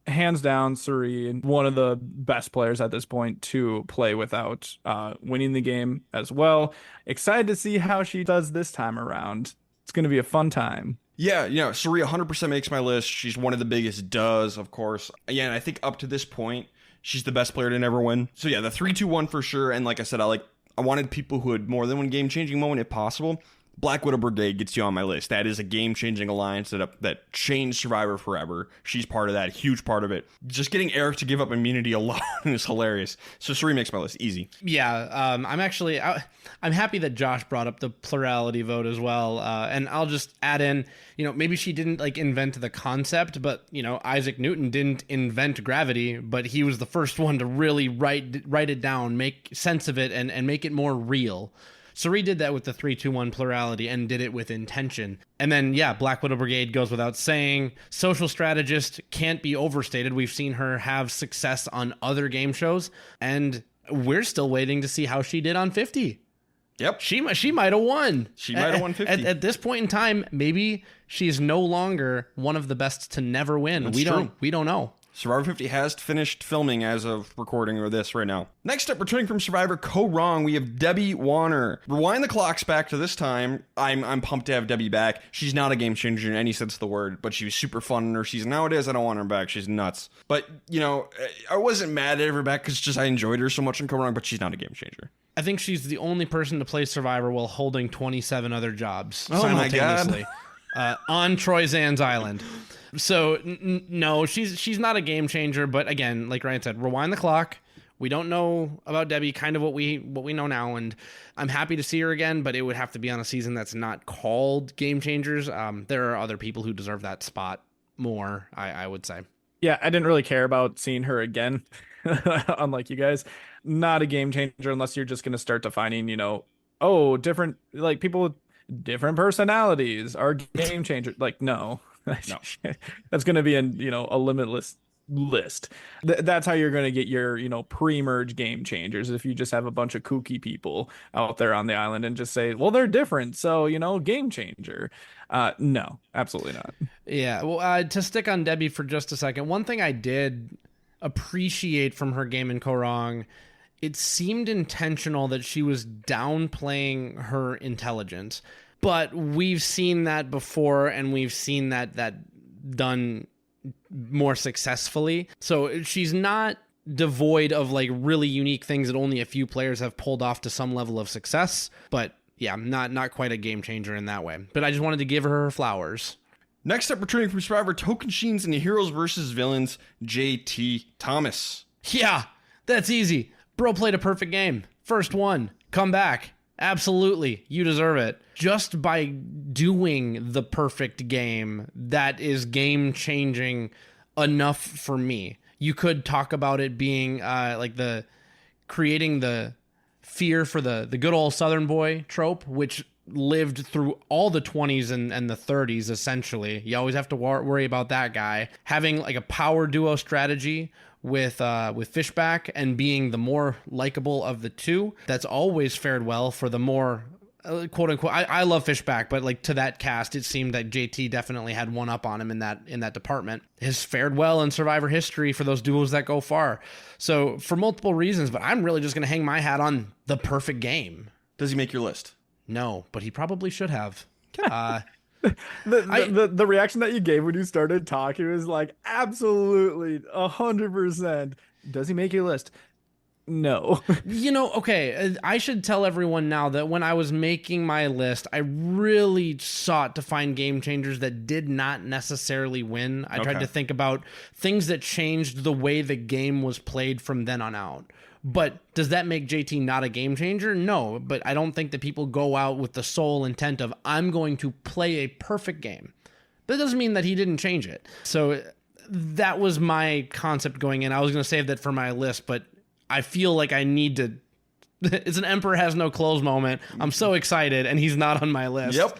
hands down, Cirie, one of the best players at this point to play without winning the game as well. Excited to see how she does this time around. It's going to be a fun time. Yeah, Cirie 100% makes my list. She's one of the biggest does, of course. Yeah, and I think up to this point, she's the best player to never win. So yeah, the 3-2-1 for sure. And like I said, I wanted people who had more than one game-changing moment if possible. Black Widow Brigade gets you on my list. That is a game-changing alliance that changed Survivor forever. She's part of that, huge part of it. Just getting Eric to give up immunity alone is hilarious. So Cirie makes my list, easy. Yeah, I'm happy that Josh brought up the plurality vote as well. And I'll just add in, maybe she didn't invent the concept, but Isaac Newton didn't invent gravity, but he was the first one to really write it down, make sense of it, and make it more real. Cirie did that with the 3-2-1 plurality and did it with intention. And then, Black Widow Brigade goes without saying. Social strategist can't be overstated. We've seen her have success on other game shows, and we're still waiting to see how she did on 50. Yep. She might have won. She might have won 50. At this point in time, maybe she's no longer one of the best to never win. That's we true. don't know. Survivor 50 has finished filming as of recording of this right now. Next up, returning from Survivor Co. Wrong, we have Debbie Warner. Rewind the clocks back to this time. I'm pumped to have Debbie back. She's not a game changer in any sense of the word, but she was super fun in her season. Nowadays, I don't want her back. She's nuts. But, you know, I wasn't mad at her back because just I enjoyed her so much in Co. Wrong, but she's not a game changer. I think she's the only person to play Survivor while holding 27 other jobs Oh my God. simultaneously on Troy Zan's island. So no, she's not a game changer. But again, like Ryan said, rewind the clock. We don't know about Debbie, kind of what we know now, and I'm happy to see her again. But it would have to be on a season that's not called Game Changers. There are other people who deserve that spot more, I would say. Yeah, I didn't really care about seeing her again, unlike you guys. Not a game changer unless you're just going to start defining, you know, different, like people with different personalities are game changers. Like, no. That's going to be a limitless list. That's how you're going to get your, pre-merge game changers. If you just have a bunch of kooky people out there on the island and just say, well, they're different. So, game changer. No, absolutely not. Yeah. Well, to stick on Debbie for just a second, one thing I did appreciate from her game in Korong, it seemed intentional that she was downplaying her intelligence. But we've seen that before, and we've seen that done more successfully. So she's not devoid of like really unique things that only a few players have pulled off to some level of success. But yeah, not quite a game changer in that way. But I just wanted to give her flowers. Next up, returning from Survivor, Token Sheens and the Heroes versus Villains, JT Thomas. Yeah, that's easy. Bro played a perfect game. First one. Come back. Absolutely. You deserve it. Just by doing the perfect game, that is game changing enough for me. You could talk about it being like the creating the fear for the good old Southern boy trope, which lived through all the 20s and the 30s, essentially. You always have to worry about that guy. Having like a power duo strategy with Fishback and being the more likable of the two, that's always fared well for the more quote unquote. I love Fishback, but like to that cast, it seemed that JT definitely had one up on him in that department. Has fared well in Survivor history for those duos that go far. So for multiple reasons, but I'm really just gonna hang my hat on the perfect game. Does he make your list? No, but he probably should have. The reaction that you gave when you started talking was like, absolutely 100%. Does he make your list? No. Okay, I should tell everyone now that when I was making my list, I really sought to find game changers that did not necessarily win. I tried to think about things that changed the way the game was played from then on out. But does that make JT not a game changer? No, but I don't think that people go out with the sole intent of, I'm going to play a perfect game. That doesn't mean that he didn't change it. So that was my concept going in. I was going to save that for my list, but I feel like I need to. It's an Emperor has no clothes moment. I'm so excited, and he's not on my list. Yep.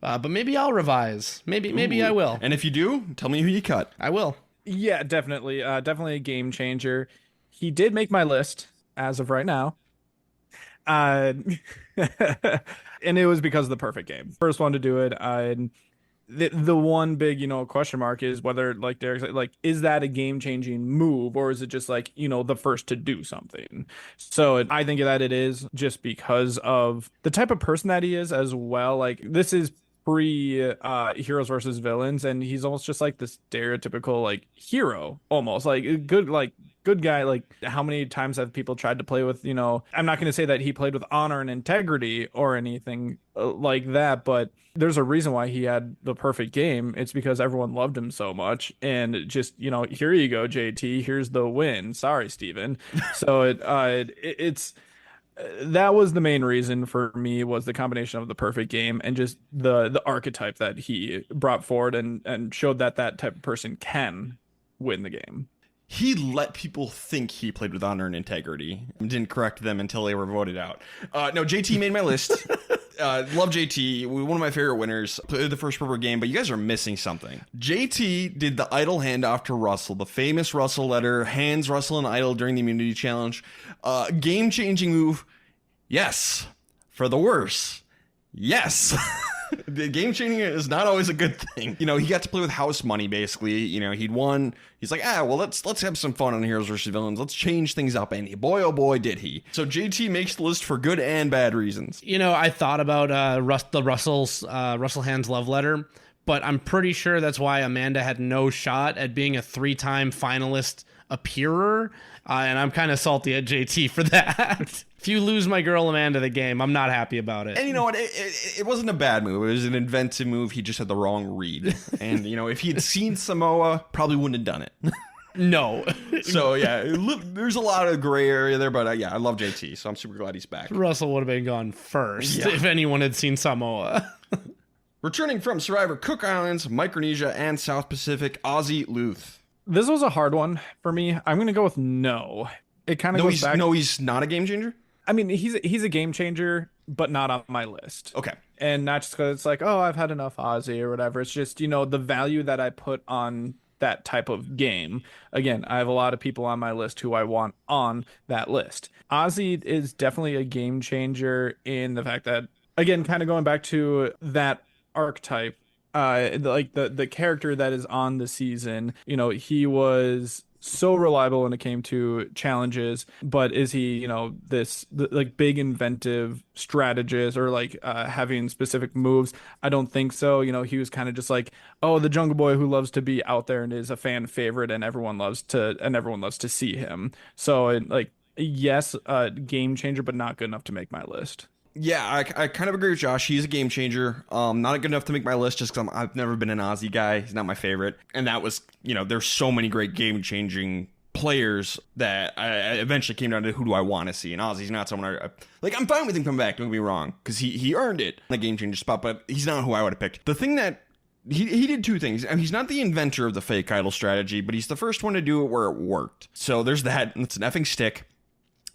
But maybe I'll revise. Maybe I will. And if you do, tell me who you cut. I will. Yeah, definitely. Definitely a game changer. He did make my list as of right now. And it was because of the perfect game. First one to do it. The one big, question mark is whether, like Derek said, like, is that a game-changing move, or is it just like, the first to do something? So I think that it is, just because of the type of person that he is as well. Like, this is pre Heroes versus Villains, and he's almost just like the stereotypical like hero, almost like good guy. Like, how many times have people tried to play with, I'm not going to say that he played with honor and integrity or anything like that, but there's a reason why he had the perfect game. It's because everyone loved him so much, and just, here you go, JT, here's the win. Sorry, Steven. So it's that was the main reason for me, was the combination of the perfect game and just the archetype that he brought forward and showed that type of person can win the game. He let people think he played with honor and integrity. Didn't correct them until they were voted out. No, JT made my list. Love JT. One of my favorite winners. Played the first proper game, but you guys are missing something. JT did the idle handoff to Russell, the famous Russell letter, hands Russell an idol during the immunity challenge. Game-changing move. Yes. for the worse. Yes. The game changing is not always a good thing. You know, he got to play with house money, basically. You know, he'd won. He's like, well, let's have some fun on Heroes vs. Villains. Let's change things up. And boy, oh boy, did he. So JT makes the list for good and bad reasons. You know, I thought about Russell Hand's love letter, but I'm pretty sure that's why Amanda had no shot at being a 3-time finalist appearer. And I'm kind of salty at JT for that. If you lose my girl Amanda the game, I'm not happy about it. And you know what? It wasn't a bad move. It was an inventive move. He just had the wrong read. And, you know, if he had seen Samoa, probably wouldn't have done it. No. So, yeah, there's a lot of gray area there. But, yeah, I love JT, so I'm super glad he's back. Russell would have been gone first if anyone had seen Samoa. Returning from Survivor Cook Islands, Micronesia, and South Pacific, Ozzy Luth. This was a hard one for me. I'm going to go with no. It kind of goes back. No, he's not a game changer? I mean, he's a game changer, but not on my list. Okay. And not just because it's like, oh, I've had enough Ozzy or whatever. It's just, you know, the value that I put on that type of game. Again, I have a lot of people on my list who I want on that list. Ozzy is definitely a game changer in the fact that, again, kind of going back to that archetype, like the character that is on the season, you know, he was so reliable when it came to challenges, but is he, you know, like big inventive strategist or like having specific moves? I don't think so. You know, he was kind of just like, oh, the Jungle Boy who loves to be out there and is a fan favorite and everyone loves to see him. So like, yes, game changer, but not good enough to make my list. Yeah, I kind of agree with Josh. He's a game changer. Not good enough to make my list just because I've never been an Ozzy guy. He's not my favorite. And that was, you know, there's so many great game-changing players that I eventually came down to who do I want to see. And Ozzy's not someone I'm fine with him coming back, don't get me wrong, because he earned it in the game-changer spot, but he's not who I would have picked. The thing that he did two things. I mean, he's not the inventor of the fake idol strategy, but he's the first one to do it where it worked. So there's that. It's an effing stick.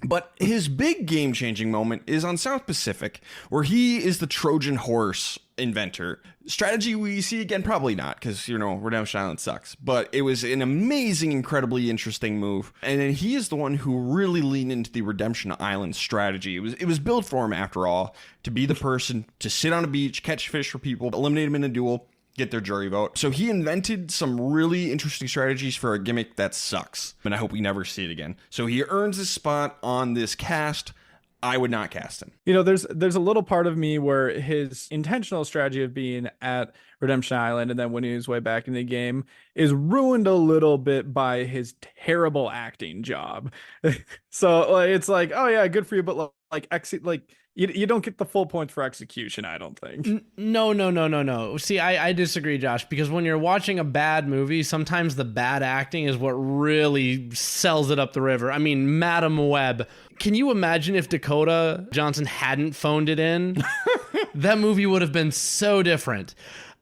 But his big game-changing moment is on South Pacific, where he is the Trojan horse inventor. Strategy we see again, probably not, because, you know, Redemption Island sucks. But it was an amazing, incredibly interesting move. And then he is the one who really leaned into the Redemption Island strategy. It was built for him, after all, to be the person to sit on a beach, catch fish for people, eliminate them in a duel, get their jury vote. So he invented some really interesting strategies for a gimmick that sucks. And I hope we never see it again. So he earns his spot on this cast. I would not cast him. You know, there's a little part of me where his intentional strategy of being at Redemption Island and then winning his way back in the game is ruined a little bit by his terrible acting job. So like, it's like, oh yeah, good for you, but you don't get the full points for execution, I don't think. No. See, I disagree, Josh, because when you're watching a bad movie, sometimes the bad acting is what really sells it up the river. I mean, Madam Web. Can you imagine if Dakota Johnson hadn't phoned it in? That movie would have been so different.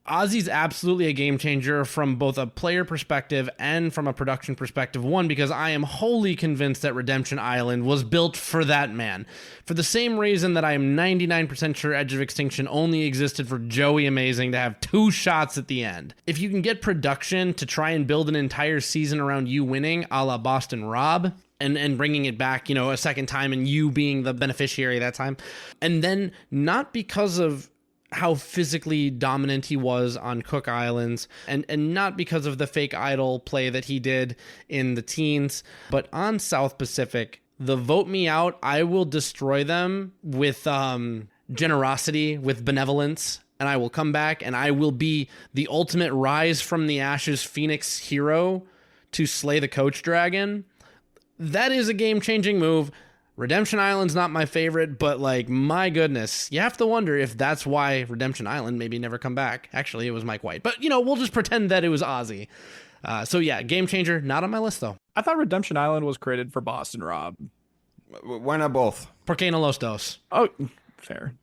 Ozzy's absolutely a game changer from both a player perspective and from a production perspective. One, because I am wholly convinced that Redemption Island was built for that man. For the same reason that I am 99% sure Edge of Extinction only existed for Joey Amazing to have 2 shots at the end. If you can get production to try and build an entire season around you winning, a la Boston Rob, and bringing it back, you know, a second time and you being the beneficiary that time, and then not because of how physically dominant he was on Cook Islands, and not because of the fake idol play that he did in the teens, but on South Pacific, the vote me out, I will destroy them with generosity, with benevolence, and I will come back and I will be the ultimate rise from the ashes Phoenix hero to slay the coach dragon. That is a game-changing move. Redemption Island's not my favorite, but like, my goodness, you have to wonder if that's why Redemption Island maybe never come back. Actually, it was Mike White, but you know, we'll just pretend that it was Ozzy. So yeah, game changer, not on my list though. I thought Redemption Island was created for Boston Rob. Why not both? Porque no los dos? Oh, fair.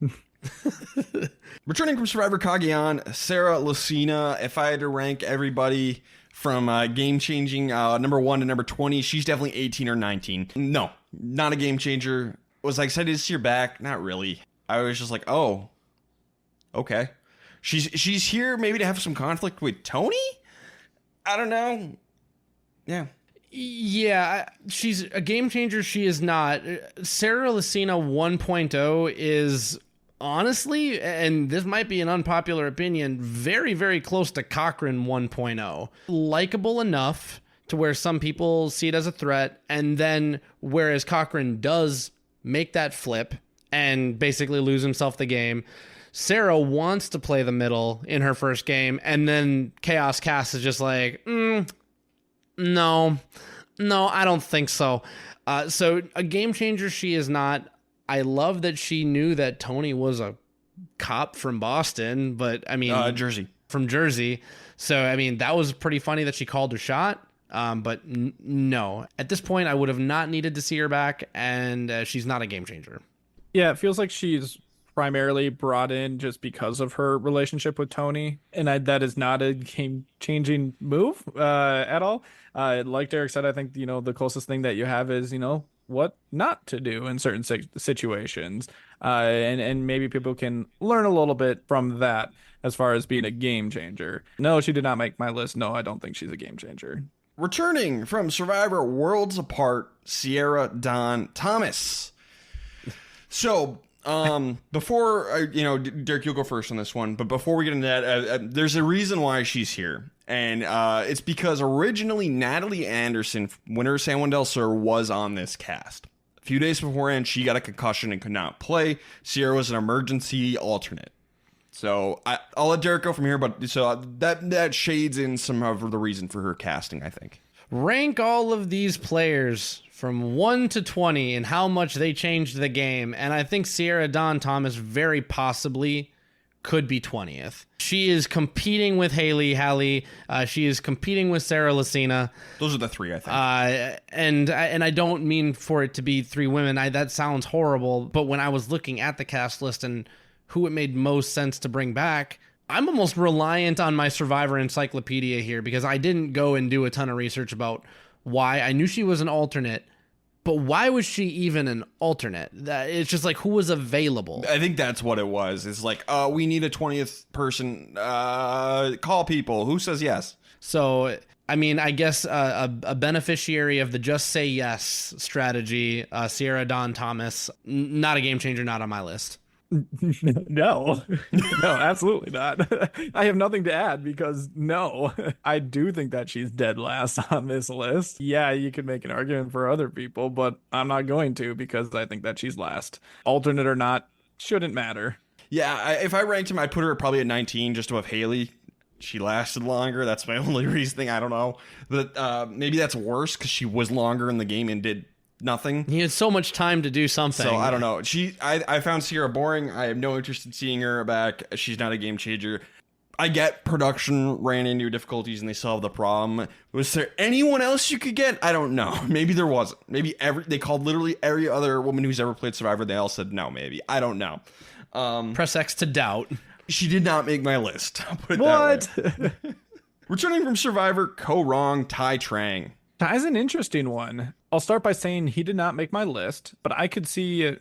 Returning from Survivor Cagayan, Sarah Lucina. If I had to rank everybody from game-changing number 1 to number 20, she's definitely 18 or 19. No, not a game changer. Was I excited to see her back? Not really. I was just like, oh, okay. She's here maybe to have some conflict with Tony? I don't know. Yeah. Yeah, she's a game changer. She is not. Sarah Lucina 1.0 is honestly, and this might be an unpopular opinion, very, very close to Cochrane 1.0. Likeable enough to where some people see it as a threat, and then whereas Cochrane does make that flip and basically lose himself the game, Sarah wants to play the middle in her first game, and then Chaos Cass is just like, no, I don't think so. So a game changer she is not. I love that she knew that Tony was a cop from Boston, but I mean, Jersey. From Jersey. So, I mean, that was pretty funny that she called her shot. But no, at this point, I would have not needed to see her back, and she's not a game changer. Yeah, it feels like she's primarily brought in just because of her relationship with Tony, and that is not a game-changing move at all. Like Derek said, I think, the closest thing that you have is, what not to do in certain situations. And maybe people can learn a little bit from that as far as being a game changer. No, she did not make my list. No, I don't think she's a game changer. Returning from Survivor Worlds Apart, Sierra Dawn Thomas. So, before, Derek, you'll go first on this one, but before we get into that, there's a reason why she's here. And it's because originally Natalie Anderson, winner of San Juan del Sur, was on this cast. A few days beforehand, she got a concussion and could not play. Sierra was an emergency alternate. So I'll let Derek go from here, but so that shades in some of the reason for her casting, I think. Rank all of these players from 1 to 20 and how much they changed the game, and I think Sierra Dawn Thomas very possibly could be 20th. She is competing with Haley Halley. She is competing with Sarah Lucina. Those are the three, I think. And I don't mean for it to be three women. That sounds horrible. But when I was looking at the cast list and who it made most sense to bring back, I'm almost reliant on my Survivor encyclopedia here because I didn't go and do a ton of research about why. I knew she was an alternate, but why was she even an alternate? It's just like, who was available? I think that's what it was. It's like, we need a 20th person. Call people. Who says yes? So, I mean, I guess a beneficiary of the just say yes strategy, Sierra Dawn Thomas, not a game changer, not on my list. No, absolutely not. I have nothing to add because no, I do think that she's dead last on this list. Yeah, you could make an argument for other people, but I'm not going to because I think that she's last. Alternate or not, shouldn't matter. Yeah, if I ranked him, I'd put her probably at 19 just above Haley. She lasted longer. That's my only reasoning. I don't know. But maybe that's worse because she was longer in the game and did nothing. He had so much time to do something. So I don't know. I found Sierra boring. I have no interest in seeing her back. She's not a game changer. I get production ran into difficulties and they solved the problem. Was there anyone else you could get? I don't know. Maybe there wasn't. Maybe they called literally every other woman who's ever played Survivor. They all said no, maybe. I don't know. Press X to doubt. She did not make my list. I'll put it that way. Returning from Survivor, Ko-Rong Tai Trang. Tai's an interesting one. I'll start by saying he did not make my list, but I could see,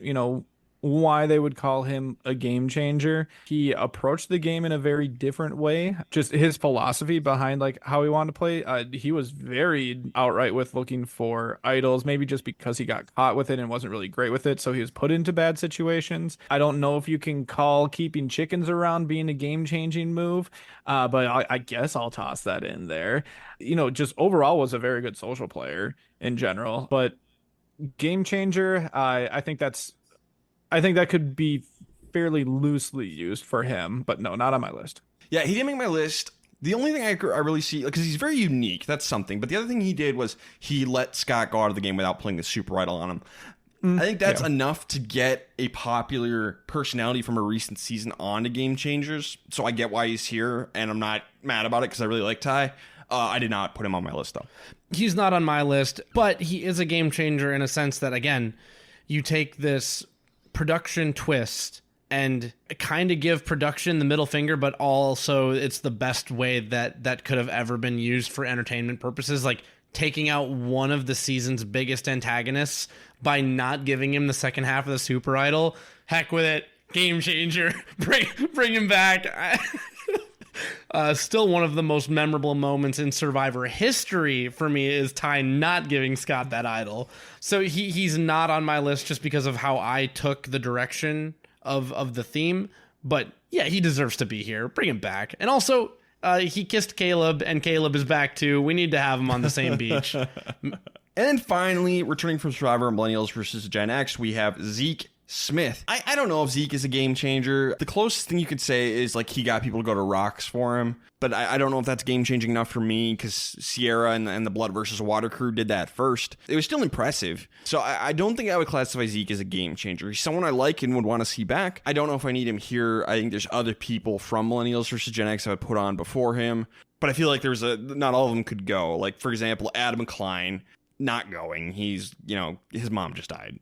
why they would call him a game changer. He approached the game in a very different way. Just his philosophy behind like how he wanted to play. He was very outright with looking for idols, maybe just because he got caught with it and wasn't really great with it. So he was put into bad situations. I don't know if you can call keeping chickens around being a game changing move, but I guess I'll toss that in there. Just overall was a very good social player in general, but game changer, I think that could be fairly loosely used for him, but no, not on my list. Yeah, he didn't make my list. The only thing I really see, because he's very unique, that's something. But the other thing he did was he let Scott go out of the game without playing the super idol on him. I think that's enough to get a popular personality from a recent season on to Game Changers. So I get why he's here, and I'm not mad about it because I really like Ty. I did not put him on my list, though. He's not on my list, but he is a game changer in a sense that, again, you take this production twist and kind of give production the middle finger, but also it's the best way that could have ever been used for entertainment purposes, like taking out one of the season's biggest antagonists by not giving him the second half of the super idol. Heck with it, game changer. Bring him back. Still one of the most memorable moments in Survivor history for me is Ty not giving Scott that idol. So he's not on my list just because of how I took the direction of the theme. But yeah, he deserves to be here. Bring him back. And also, he kissed Caleb, and Caleb is back too. We need to have him on the same beach. And then finally, returning from Survivor Millennials versus Gen X, we have Zeke Smith. I don't know if Zeke is a game changer. The closest thing you could say is like he got people to go to rocks for him, but I don't know if that's game changing enough for me because Sierra and the Blood versus Water crew did that first. It was still impressive. So I don't think I would classify Zeke as a game changer. He's someone I like and would want to see back. I don't know if I need him here. I think there's other people from Millennials versus Gen X I would put on before him, but I feel like not all of them could go. Like, for example, Adam Klein not going. He's, his mom just died.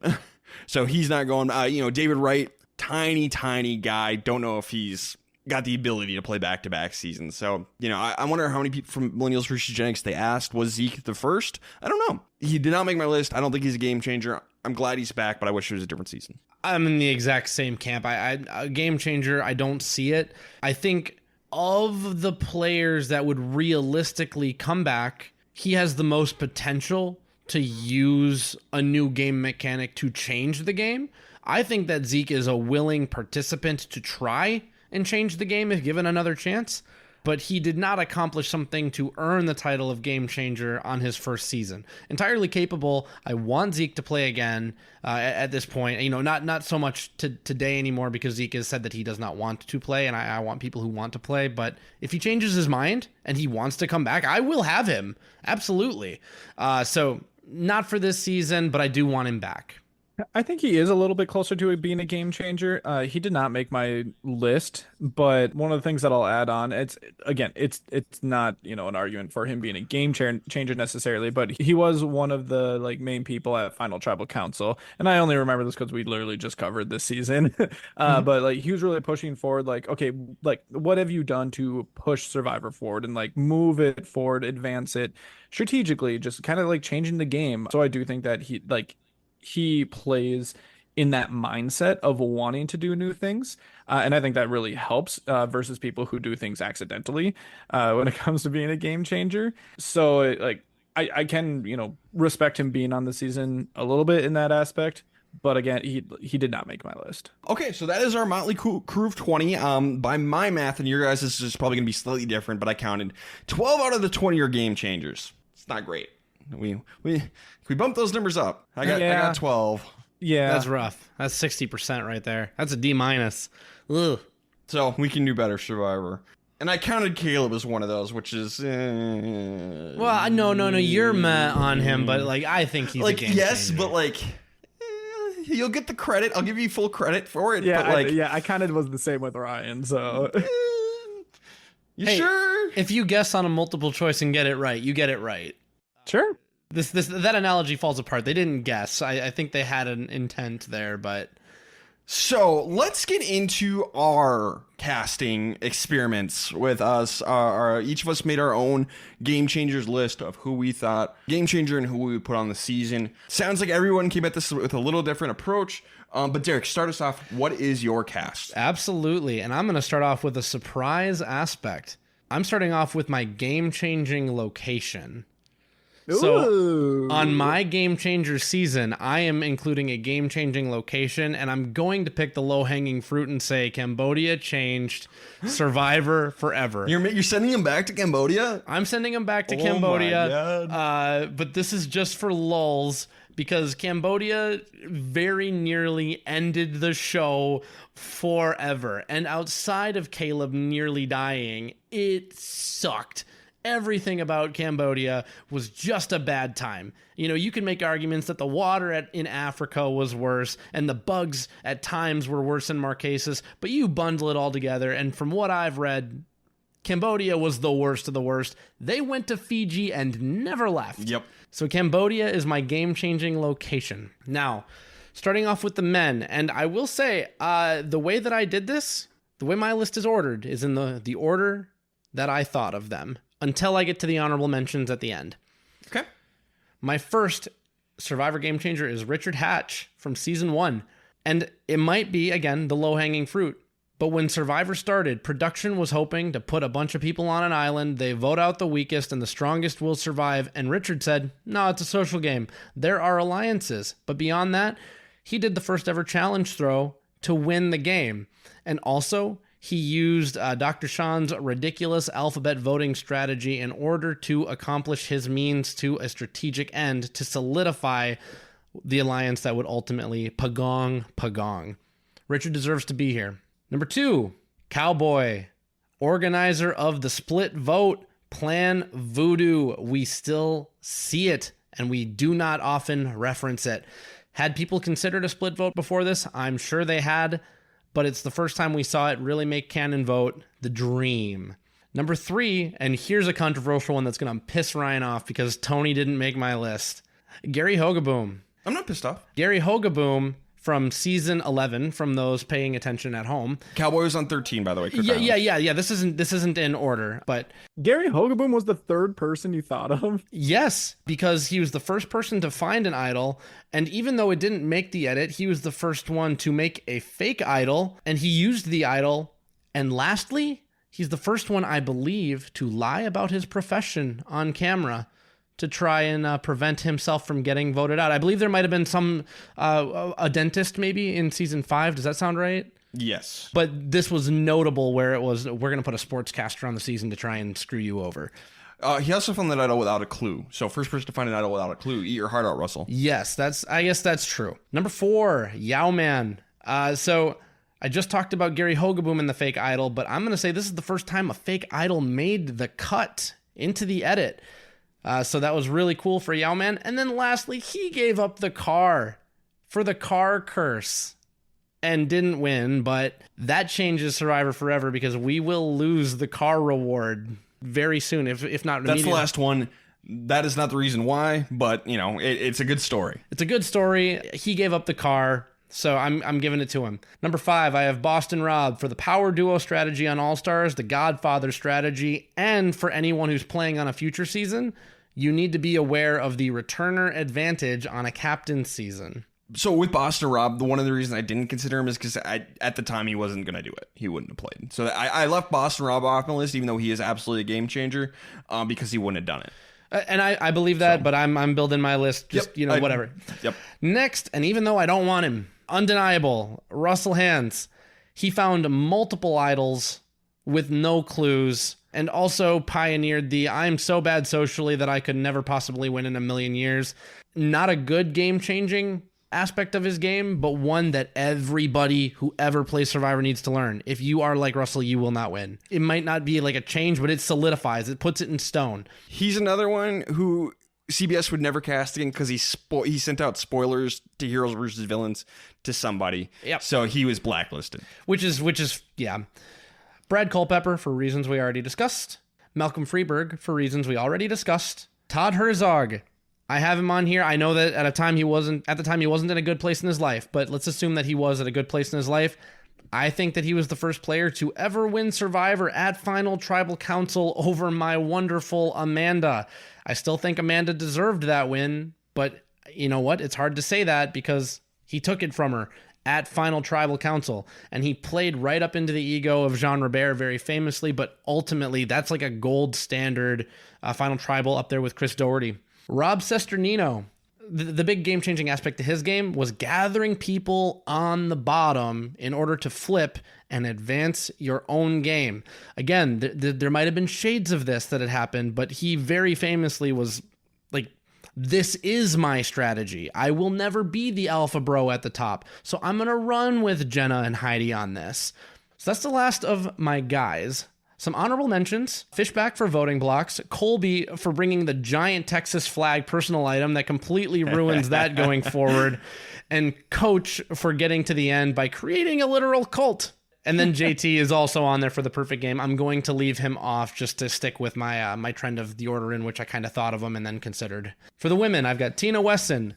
So he's not going. David Wright, tiny guy. Don't know if he's got the ability to play back-to-back seasons. So, I wonder how many people from Millennials versus Gen X they asked. Was Zeke the first? I don't know. He did not make my list. I don't think he's a game changer. I'm glad he's back, but I wish it was a different season. I'm in the exact same camp. A game changer, I don't see it. I think of the players that would realistically come back, he has the most potential to use a new game mechanic to change the game. I think that Zeke is a willing participant to try and change the game if given another chance, but he did not accomplish something to earn the title of game changer on his first season. Entirely capable. I want Zeke to play again at this point. Not so much today anymore because Zeke has said that he does not want to play, and I want people who want to play. But if he changes his mind and he wants to come back, I will have him. Absolutely. So not for this season, but I do want him back. I think he is a little bit closer to it being a game changer. He did not make my list, but one of the things that I'll add on, it's not, an argument for him being a game changer necessarily, but he was one of the main people at Final Tribal Council. And I only remember this because we literally just covered this season. But he was really pushing forward, okay, what have you done to push Survivor forward and move it forward, advance it strategically, just kind of changing the game. So I do think that he plays in that mindset of wanting to do new things. And I think that really helps versus people who do things accidentally when it comes to being a game changer. So I can, respect him being on the season a little bit in that aspect. But again, he did not make my list. Okay, so that is our Motley Crew of 20. By my math, and your guys' is probably going to be slightly different, but I counted 12 out of the 20 are game changers. It's not great. We bump those numbers up. I got 12. Yeah, that's rough. That's 60% right there. That's a D-. Ugh. So we can do better, Survivor. And I counted Caleb as one of those, which is well, no, you're meh on him, but I think he's a game changer. But you'll get the credit. I'll give you full credit for it. Yeah, but I kind of was the same with Ryan. So you sure? If you guess on a multiple choice and get it right, you get it right. Sure. That analogy falls apart. They didn't guess. I think they had an intent there, but so let's get into our casting experiments with us. Each of us made our own game changers list of who we thought game changer and who we would put on the season. Sounds like everyone came at this with a little different approach. But Derek, start us off. What is your cast? Absolutely. And I'm going to start off with a surprise aspect. I'm starting off with my game-changing location. So on my Game Changer season, I am including a game-changing location, and I'm going to pick the low-hanging fruit and say Cambodia changed Survivor forever. You're sending him back to Cambodia? I'm sending him back to Cambodia. But this is just for lulz, because Cambodia very nearly ended the show forever. And outside of Caleb nearly dying, it sucked. Everything about Cambodia was just a bad time. You can make arguments that the water in Africa was worse and the bugs at times were worse in Marquesas, but you bundle it all together, and from what I've read, Cambodia was the worst of the worst. They went to Fiji and never left. Yep. So Cambodia is my game-changing location. Now, starting off with the men, and I will say, the way that I did this, the way my list is ordered, is in the order that I thought of them, until I get to the honorable mentions at the end. Okay. My first Survivor Game Changer is Richard Hatch from Season 1. And it might be, again, the low-hanging fruit. But when Survivor started, production was hoping to put a bunch of people on an island. They vote out the weakest and the strongest will survive. And Richard said, no, it's a social game. There are alliances. But beyond that, he did the first ever challenge throw to win the game. And also, he used Dr. Sean's ridiculous alphabet voting strategy in order to accomplish his means to a strategic end to solidify the alliance that would ultimately pagong. Richard deserves to be here. Number 2, Cowboy, organizer of the split vote, Plan Voodoo. We still see it, and we do not often reference it. Had people considered a split vote before this? I'm sure they had, but it's the first time we saw it really make canon vote the dream. Number 3, and here's a controversial one that's going to piss Ryan off because Tony didn't make my list. Gary Hogaboom. I'm not pissed off. Gary Hogaboom from season 11, from those paying attention at home. Cowboy was on 13, by the way. Yeah. This isn't in order, but Gary Hogaboom was the third person you thought of? yes, because he was the first person to find an idol, and even though it didn't make the edit, he was the first one to make a fake idol, and he used the idol. And lastly, he's the first one, I believe, to lie about his profession on camera to try and prevent himself from getting voted out. I believe there might have been some, a dentist maybe in season 5. Does that sound right? Yes. But this was notable where it was, we're going to put a sportscaster on the season to try and screw you over. He also found that idol without a clue. So first person to find an idol without a clue, eat your heart out, Russell. Yes, I guess that's true. Number 4, Yao Man. So I just talked about Gary Hogaboom and the fake idol, but I'm going to say this is the first time a fake idol made the cut into the edit. So that was really cool for Yao Man. And then lastly, he gave up the car for the car curse and didn't win, but that changes Survivor forever because we will lose the car reward very soon, if not immediately. That's the last one. That is not the reason why, but, you know, it's a good story. It's a good story. He gave up the car, so I'm giving it to him. Number 5, I have Boston Rob for the power duo strategy on All-Stars, the Godfather strategy, and for anyone who's playing on a future season, you need to be aware of the returner advantage on a captain season. So with Boston Rob, one of the reasons I didn't consider him is because at the time he wasn't going to do it. He wouldn't have played. So I left Boston Rob off my list, even though he is absolutely a game changer, because he wouldn't have done it. And I believe that, but I'm building my list, just, Yep, whatever. Yep. Next, and even though I don't want him, undeniable, Russell Hands. He found multiple idols with no clues, and also pioneered the I'm so bad socially that I could never possibly win in a million years. Not a good game-changing aspect of his game, but one that everybody who ever plays Survivor needs to learn. If you are like Russell, you will not win. It might not be like a change, but it solidifies. It puts it in stone. He's another one who CBS would never cast again because he sent out spoilers to Heroes versus Villains to somebody. Yep. So he was blacklisted. Which is yeah. Brad Culpepper for reasons we already discussed. Malcolm Freeberg for reasons we already discussed. Todd Herzog. I have him on here. I know that at the time he wasn't in a good place in his life, but let's assume that he was at a good place in his life. I think that he was the first player to ever win Survivor at Final Tribal Council over my wonderful Amanda. I still think Amanda deserved that win, but you know what? It's hard to say that because he took it from her at Final Tribal Council, and he played right up into the ego of Jean Robert very famously, but ultimately that's like a gold standard Final Tribal up there with Chris Doherty. Rob Sesternino, the big game-changing aspect to his game was gathering people on the bottom in order to flip and advance your own game. Again, there might have been shades of this that had happened, but he very famously was like, this is my strategy. I will never be the alpha bro at the top, so I'm going to run with Jenna and Heidi on this. So that's the last of my guys. Some honorable mentions: Fishback for voting blocks, Colby for bringing the giant Texas flag personal item that completely ruins that going forward, and Coach for getting to the end by creating a literal cult. And then JT is also on there for the perfect game. I'm going to leave him off just to stick with my my trend of the order in which I kind of thought of him and then considered. For the women, I've got Tina Wesson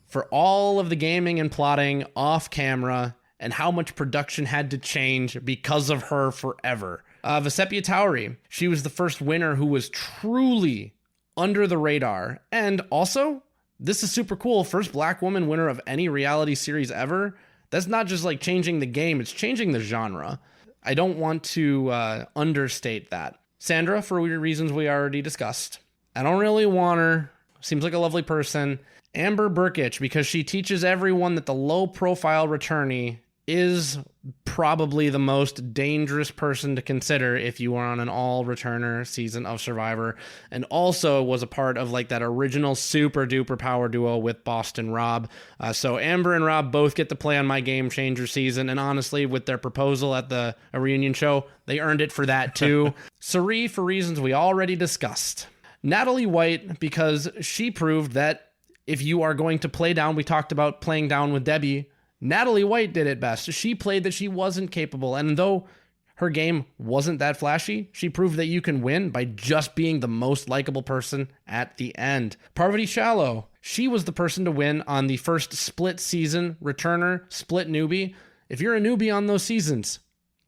for all of the gaming and plotting off camera and how much production had to change because of her forever. Vesepia Towery, she was the first winner who was truly under the radar. And also, this is super cool, first black woman winner of any reality series ever. That's not just like changing the game, it's changing the genre. I don't want to understate that. Sandra, for reasons we already discussed. I don't really want her. Seems like a lovely person. Amber Burkich, because she teaches everyone that the low-profile returnee is probably the most dangerous person to consider if you are on an all-returner season of Survivor, and also was a part of like that original super duper power duo with Boston Rob. So Amber and Rob both get to play on my Game Changer season, and honestly, with their proposal at the reunion show, they earned it for that too. Suri, for reasons we already discussed. Natalie White, because she proved that if you are going to play down, we talked about playing down with Debbie, Natalie White did it best. She played that she wasn't capable, and though her game wasn't that flashy, she proved that you can win by just being the most likable person at the end. Parvati Shallow, she was the person to win on the first split season, returner, split newbie. If you're a newbie on those seasons,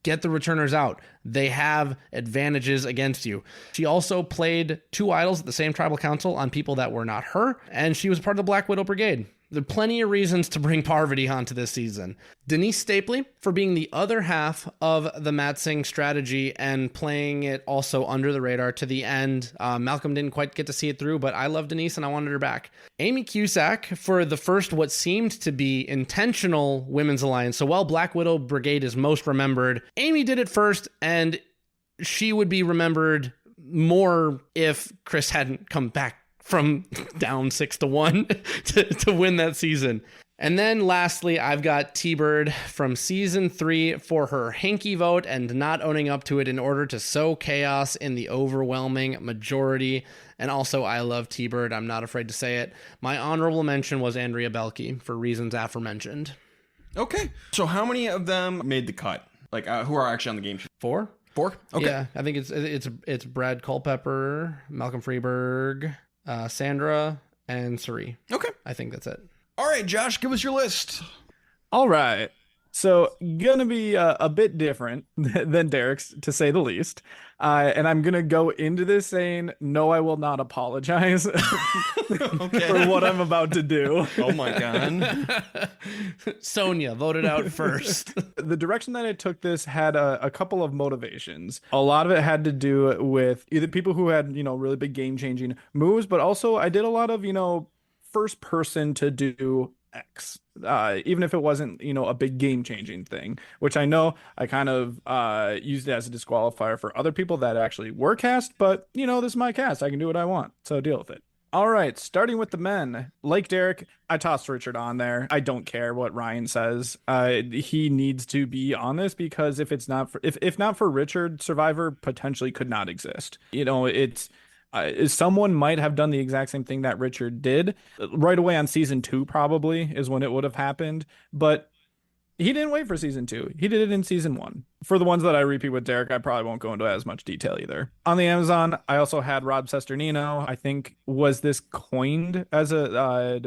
get the returners out. They have advantages against you. She also played 2 idols at the same tribal council on people that were not her, and she was part of the Black Widow Brigade. There are plenty of reasons to bring Parvati onto this season. Denise Stapley for being the other half of the Matsing strategy and playing it also under the radar to the end. Malcolm didn't quite get to see it through, but I love Denise and I wanted her back. Amy Cusack for the first what seemed to be intentional women's alliance. So while Black Widow Brigade is most remembered, Amy did it first, and she would be remembered more if Chris hadn't come back from down 6-1 to win that season. And then lastly, I've got T-Bird from season 3 for her hanky vote and not owning up to it in order to sow chaos in the overwhelming majority. And also, I love T-Bird. I'm not afraid to say it. My honorable mention was Andrea Belke for reasons aforementioned. Okay. So how many of them made the cut? Like, who are actually on the game show? 4? 4? Okay. Yeah, I think it's Brad Culpepper, Malcolm Freeberg, Sandra, and Suri. Okay. I think that's it. All right, Josh, give us your list. All right. So gonna be a bit different than Derek's, to say the least. And I'm gonna go into this saying, no, I will not apologize for what I'm about to do. Oh my God. Sonia voted out first. The direction that I took this had a couple of motivations. A lot of it had to do with either people who had, really big game-changing moves, but also I did a lot of, first person to do X, even if it wasn't, a big game-changing thing, which I know I kind of used it as a disqualifier for other people that actually were cast, but, this is my cast. I can do what I want, so deal with it. All right, starting with the men. Like Derek, I tossed Richard on there. I don't care what Ryan says. He needs to be on this because if not for Richard, Survivor potentially could not exist. It's someone might have done the exact same thing that Richard did right away on season 2, probably is when it would have happened. But he didn't wait for season 2. He did it in season 1. For the ones that I repeat with Derek, I probably won't go into as much detail either. On the Amazon, I also had Rob Sesternino. I think, was this coined as a,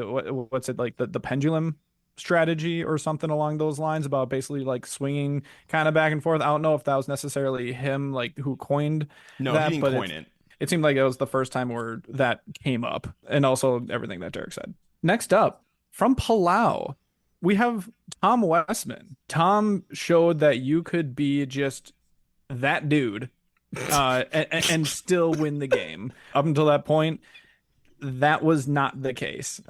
what's it, like the pendulum strategy or something along those lines, about basically like swinging kind of back and forth. I don't know if that was necessarily him, like, who coined that. He didn't coin it. It seemed like it was the first time where that came up, and also everything that Derek said. Next up, from Palau, we have Tom Westman. Tom showed that you could be just that dude and still win the game. Up until that point, that was not the case.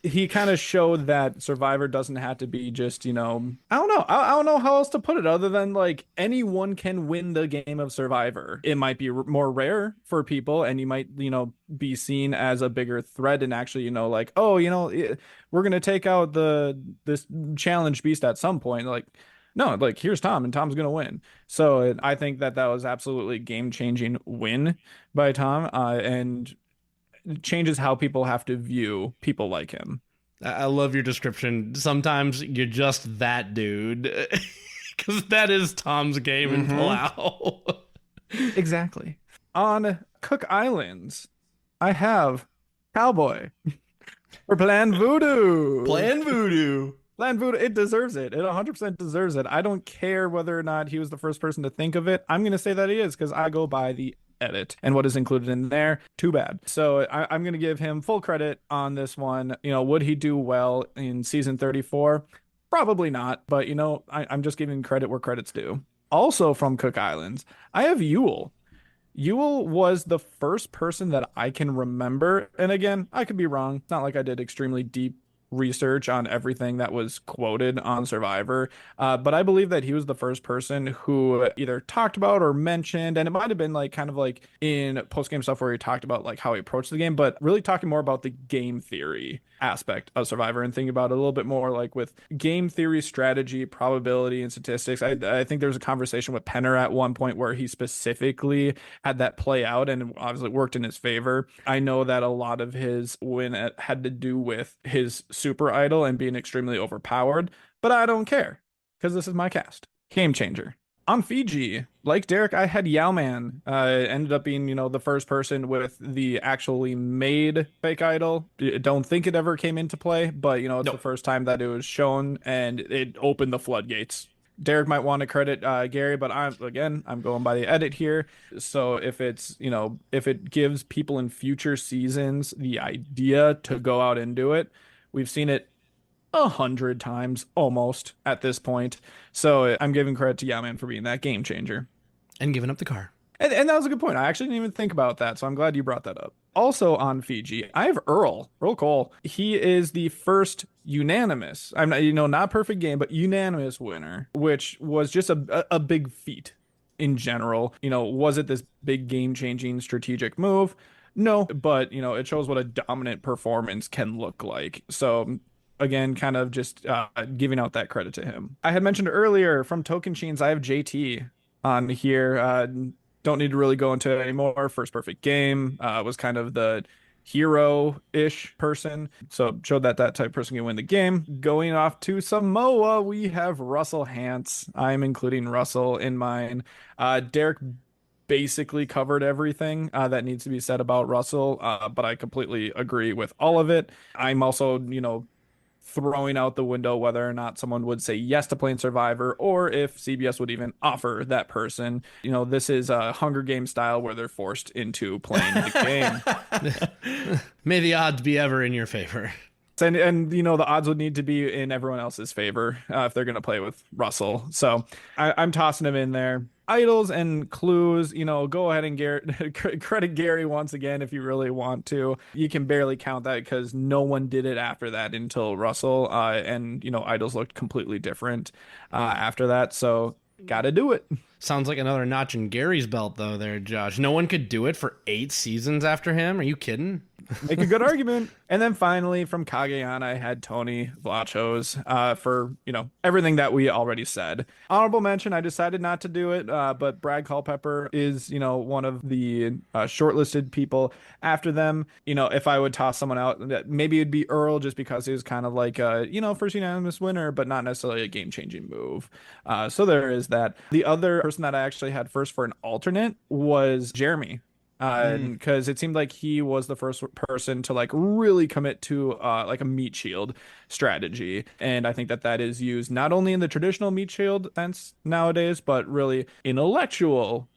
He kind of showed that Survivor doesn't have to be just, I don't know. I don't know how else to put it other than like anyone can win the game of Survivor. It might be more rare for people, and you might, be seen as a bigger threat and actually, like, oh, we're going to take out this challenge beast at some point. Like, no, like, here's Tom, and Tom's going to win. So I think that was absolutely game-changing win by Tom, and changes how people have to view people like him. I love your description. Sometimes you're just that dude, because that is Tom's game in Palau. Exactly. On Cook Islands, I have Cowboy for Plan Voodoo. Plan Voodoo. Plan Voodoo, it deserves it. It 100% deserves it. I don't care whether or not he was the first person to think of it. I'm going to say that he is, because I go by the edit and what is included in there. Too bad. So I'm going to give him full credit on this one. Would he do well in season 34? Probably not, but I'm just giving credit where credit's due. Also from Cook Islands, I have Yule. Yule was the first person that I can remember, and again, I could be wrong. It's not like I did extremely deep research on everything that was quoted on Survivor, but I believe that he was the first person who either talked about or mentioned, and it might have been like kind of like in post-game stuff where he talked about like how he approached the game, but really talking more about the game theory aspect of Survivor and thinking about it a little bit more like with game theory, strategy, probability, and statistics. I think there was a conversation with Penner at one point where he specifically had that play out and obviously worked in his favor. I know that a lot of his win had to do with his super idol and being extremely overpowered, but I don't care because this is my cast. Game changer. On Fiji, like Derek, I had Yowman. Ended up being, the first person with the actually made fake idol. I don't think it ever came into play, but, it's the first time that it was shown and it opened the floodgates. Derek might want to credit Gary, but I'm going by the edit here. So if it's, if it gives people in future seasons the idea to go out and do it, we've seen it 100 times almost at this point. So I'm giving credit to Yowman for being that game changer. And giving up the car. And that was a good point. I actually didn't even think about that, so I'm glad you brought that up. Also on Fiji, I have Earl Cole. He is the first unanimous, I'm not, not perfect game, but unanimous winner, which was just a big feat in general. Was it this big game-changing strategic move? No, but, it shows what a dominant performance can look like. So again, kind of just giving out that credit to him. I had mentioned earlier from Token Chains, I have JT on here. Don't need to really go into it anymore. First perfect game, was kind of the hero-ish person. So showed that type of person can win the game. Going off to Samoa, we have Russell Hantz. I'm including Russell in mine. Derek basically covered everything that needs to be said about Russell, but I completely agree with all of it. I'm also, throwing out the window whether or not someone would say yes to playing Survivor or if CBS would even offer that person. This is a Hunger Games style where they're forced into playing the game. May the odds be ever in your favor. And the odds would need to be in everyone else's favor if they're going to play with Russell. So I'm tossing him in there. Idols and clues, go ahead and credit Gary once again if you really want to. You can barely count that because no one did it after that until Russell. And idols looked completely different after that. So gotta do it. Sounds like another notch in Gary's belt, though, there, Josh. No one could do it for 8 seasons after him. Are you kidding? Make a good argument. And then finally, from Kageyana, I had Tony Vlachos for, everything that we already said. Honorable mention, I decided not to do it, but Brad Culpepper is, one of the shortlisted people after them. If I would toss someone out, maybe it'd be Earl just because he was kind of like, first unanimous winner, but not necessarily a game-changing move. So there is that. The other person that I actually had first for an alternate was Jeremy. Because it seemed like he was the first person to like really commit to like a meat shield strategy, and I think that is used not only in the traditional meat shield sense nowadays, but really intellectual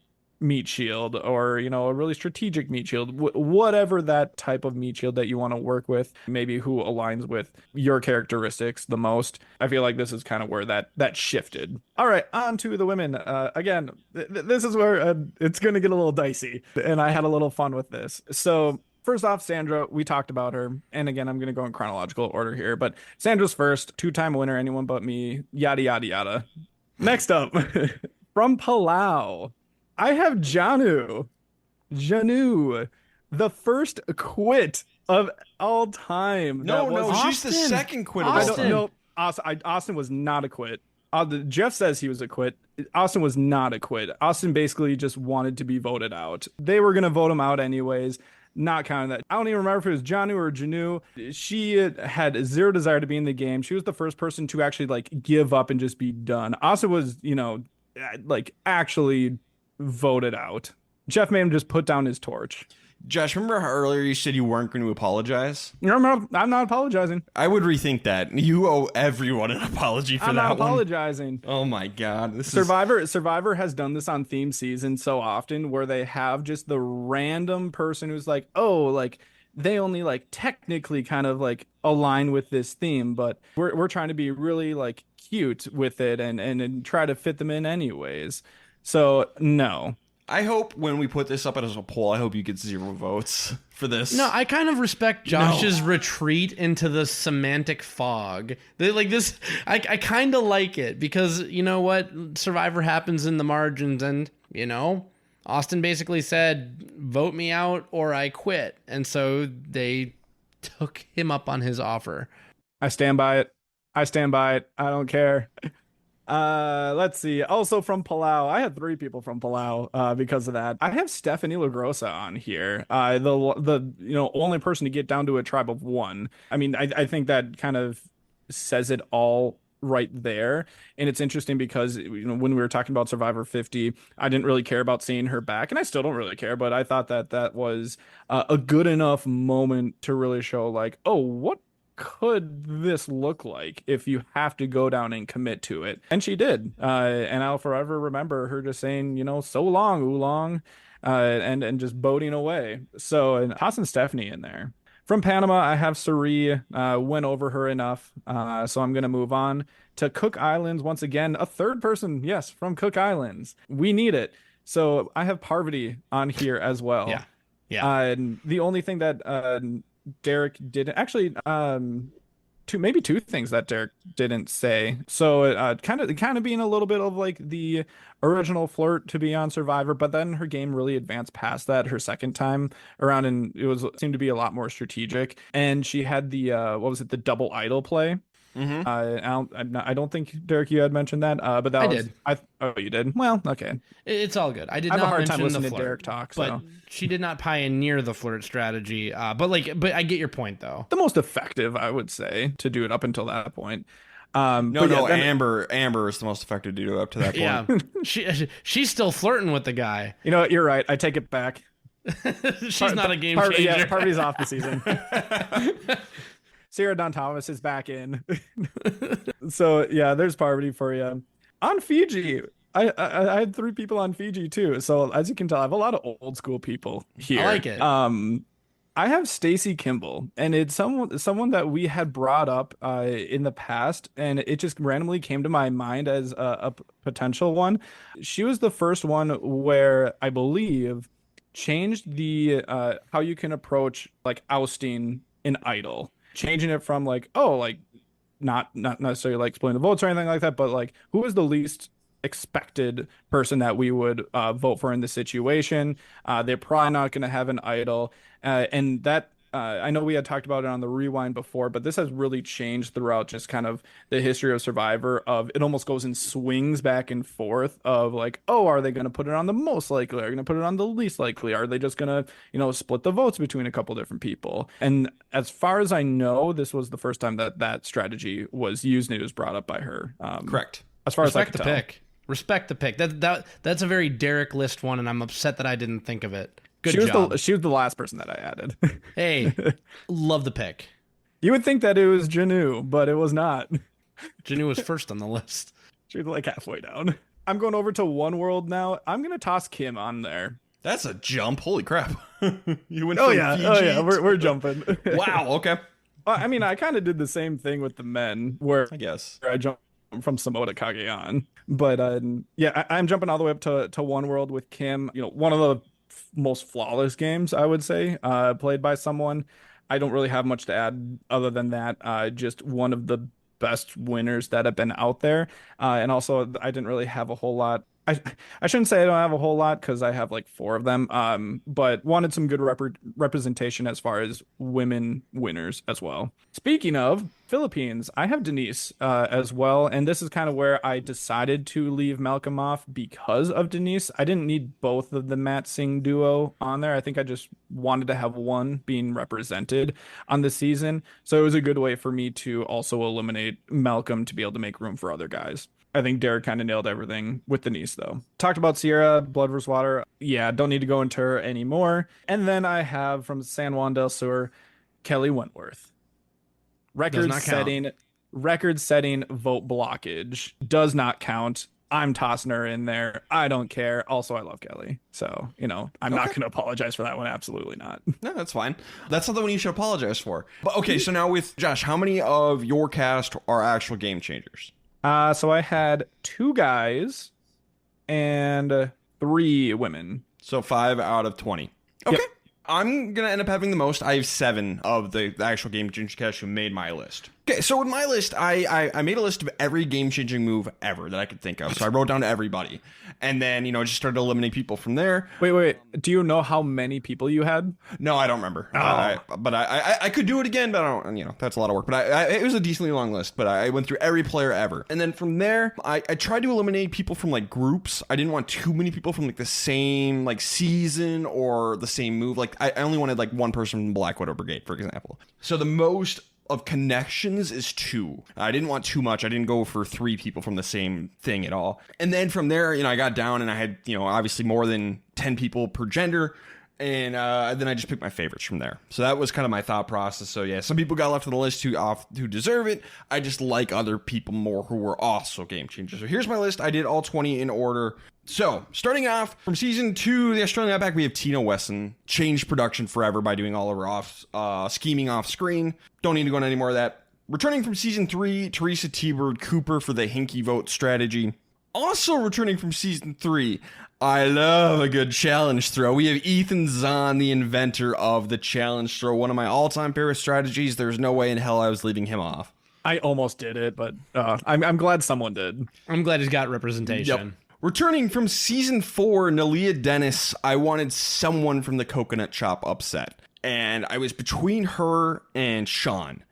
meat shield, or a really strategic meat shield, whatever that type of meat shield that you want to work with, maybe who aligns with your characteristics the most. I feel like this is kind of where that shifted. All right, on to the women. Again, this is where it's going to get a little dicey, and I had a little fun with this. So first off, Sandra, we talked about her. And again, I'm going to go in chronological order here, but Sandra's first, 2-time winner, anyone but me, yada, yada, yada. Next up, from Palau, I have Janu, the first quit of all time. No, she's the second quit of all time. Austin was not a quit. Jeff says he was a quit. Austin was not a quit. Austin basically just wanted to be voted out. They were going to vote him out anyways. Not counting that. I don't even remember if it was Janu or Janu. She had zero desire to be in the game. She was the first person to actually like give up and just be done. Austin was, actually voted out. Jeff made him just put down his torch. Josh, remember how earlier you said you weren't going to apologize? I'm not apologizing. I would rethink that. You owe everyone an apology for that one. I'm not apologizing. Oh my God. Survivor has done this on theme season so often where they have just the random person who's like, oh, like they only like technically kind of like align with this theme, but we're trying to be really like cute with it and try to fit them in anyways. So no. I hope when we put this up as a poll, I hope you get 0 votes for this. No, I kind of respect Josh's retreat into the semantic fog. Like this, I kind of like it because you know what? Survivor happens in the margins, and you know, Austin basically said, "Vote me out or I quit," and so they took him up on his offer. I stand by it. I don't care. Let's see. Also from Palau, I had 3 people from Palau because of that. I have Stephanie LaGrossa on here. The only person to get down to a tribe of 1. I mean, I think that kind of says it all right there. And it's interesting because when we were talking about Survivor 50, I didn't really care about seeing her back, and I still don't really care, but I thought that was a good enough moment to really show like, oh, what could this look like if you have to go down and commit to it? And she did. And I'll forever remember her just saying, so long, oolong, and just boating away. So, and tossing Stephanie in there. From Panama, I have Suri, went over her enough. So I'm going to move on to Cook Islands. Once again, a third person. Yes, from Cook Islands. We need it. So I have Parvati on here as well. Yeah. And the only thing that, Derek didn't actually two things that Derek didn't say. So kind of being a little bit of like the original flirt to be on Survivor, but then her game really advanced past that her second time around, and seemed to be a lot more strategic. And she had the the double idol play. Mm-hmm. I don't think, Derek, you had mentioned that, but that I was, did. Oh, you did? Well, okay. It's all good. I did I have not a hard time mention listening the to flirt, Derek talk, but so. she did not pioneer the flirt strategy. But I get your point though. The most effective, I would say, to do it up until that point. Amber is the most effective to do up to that point. Yeah, she's still flirting with the guy. You know what? You're right. I take it back. She's not a game changer. Yeah, Parvati's off the season. Sierra Don Thomas is back in. So yeah, there's Parvati for you. On Fiji, I had 3 people on Fiji too. So as you can tell, I have a lot of old school people here. I like it. I have Stacy Kimball, and it's someone that we had brought up in the past, and it just randomly came to my mind as a potential one. She was the first one where I believe changed the how you can approach like ousting an idol, changing it from like, oh, like not necessarily like splitting the votes or anything like that, but like who is the least expected person that we would vote for in this situation. They're probably not going to have an idol, and that I know we had talked about it on the rewind before, but this has really changed throughout just kind of the history of Survivor. Of it almost goes in swings back and forth of like, oh, are they going to put it on the most likely? Are they going to put it on the least likely? Are they just going to split the votes between a couple different people? And as far as I know, this was the first time that strategy was used, and it was brought up by her. Correct. As far as I can tell. Respect the pick. That's a very Derek List one, and I'm upset that I didn't think of it. Good job. She was the last person that I added. Hey, love the pick. You would think that it was Janu, but it was not. Janu was first on the list. She was like halfway down. I'm going over to One World now. I'm going to toss Kim on there. That's a jump. Holy crap. You went from Fiji. Oh yeah, we're jumping. Wow, okay. I mean, I kind of did the same thing with the men, where I guess I jumped from Samoa to Cagayan. But I'm jumping all the way up to One World with Kim. One of the most flawless games, I would say, played by someone. I don't really have much to add other than that. Just one of the best winners that have been out there. And also, I didn't really have a whole lot. I shouldn't say I don't have a whole lot, because I have like 4 of them. But wanted some good representation as far as women winners as well. Speaking of Philippines, I have Denise as well, and this is kind of where I decided to leave Malcolm off because of Denise. I didn't need both of the Matt Singh duo on there. I think I just wanted to have one being represented on the season, so it was a good way for me to also eliminate Malcolm to be able to make room for other guys. I think Derek kind of nailed everything with Denise, though. Talked about Sierra, Blood vs. Water. Yeah, don't need to go into her anymore. And then I have from San Juan del Sur, Kelly Wentworth. Record-setting vote blockage. Does not count. I'm tossing her in there. I don't care. Also, I love Kelly. So, I'm not going to apologize for that one. Absolutely not. No, that's fine. That's not the one you should apologize for. But okay, so now with Josh, how many of your cast are actual game changers? So I had 2 guys and 3 women. So 5 out of 20. Okay. Yep. I'm going to end up having the most. I have 7 of the actual Game Changing Cast who made my list. Okay, so with my list, I made a list of every game-changing move ever that I could think of. So I wrote down to everybody. And then, just started eliminating people from there. Wait. Do you know how many people you had? No, I don't remember. Oh. But I could do it again, but I don't, that's a lot of work. But it was a decently long list, but I went through every player ever. And then from there, I tried to eliminate people from like groups. I didn't want too many people from like the same like season or the same move. Like I only wanted like one person from Black Widow Brigade, for example. So the most of connections is 2. I didn't want too much. I didn't go for 3 people from the same thing at all. And then from there, I got down and I had, obviously more than 10 people per gender. And then I just picked my favorites from there. So that was kind of my thought process. So yeah, some people got left on the list who deserve it. I just like other people more who were also game changers. So here's my list. I did all 20 in order. So starting off from season 2, the Australian Outback, we have Tina Wesson. Changed production forever by doing all of her scheming off screen. Don't need to go into any more of that. Returning from season 3, Teresa T-Bird Cooper for the Hinky Vote strategy. Also returning from season 3, I love a good challenge throw. We have Ethan Zahn, the inventor of the challenge throw, one of my all-time favorite strategies. There's no way in hell I was leaving him off. I almost did it, but I'm glad someone did. I'm glad he's got representation. Yep. Returning from season 4, Nalia Dennis, I wanted someone from the Coconut Chop upset. And I was between her and Sean.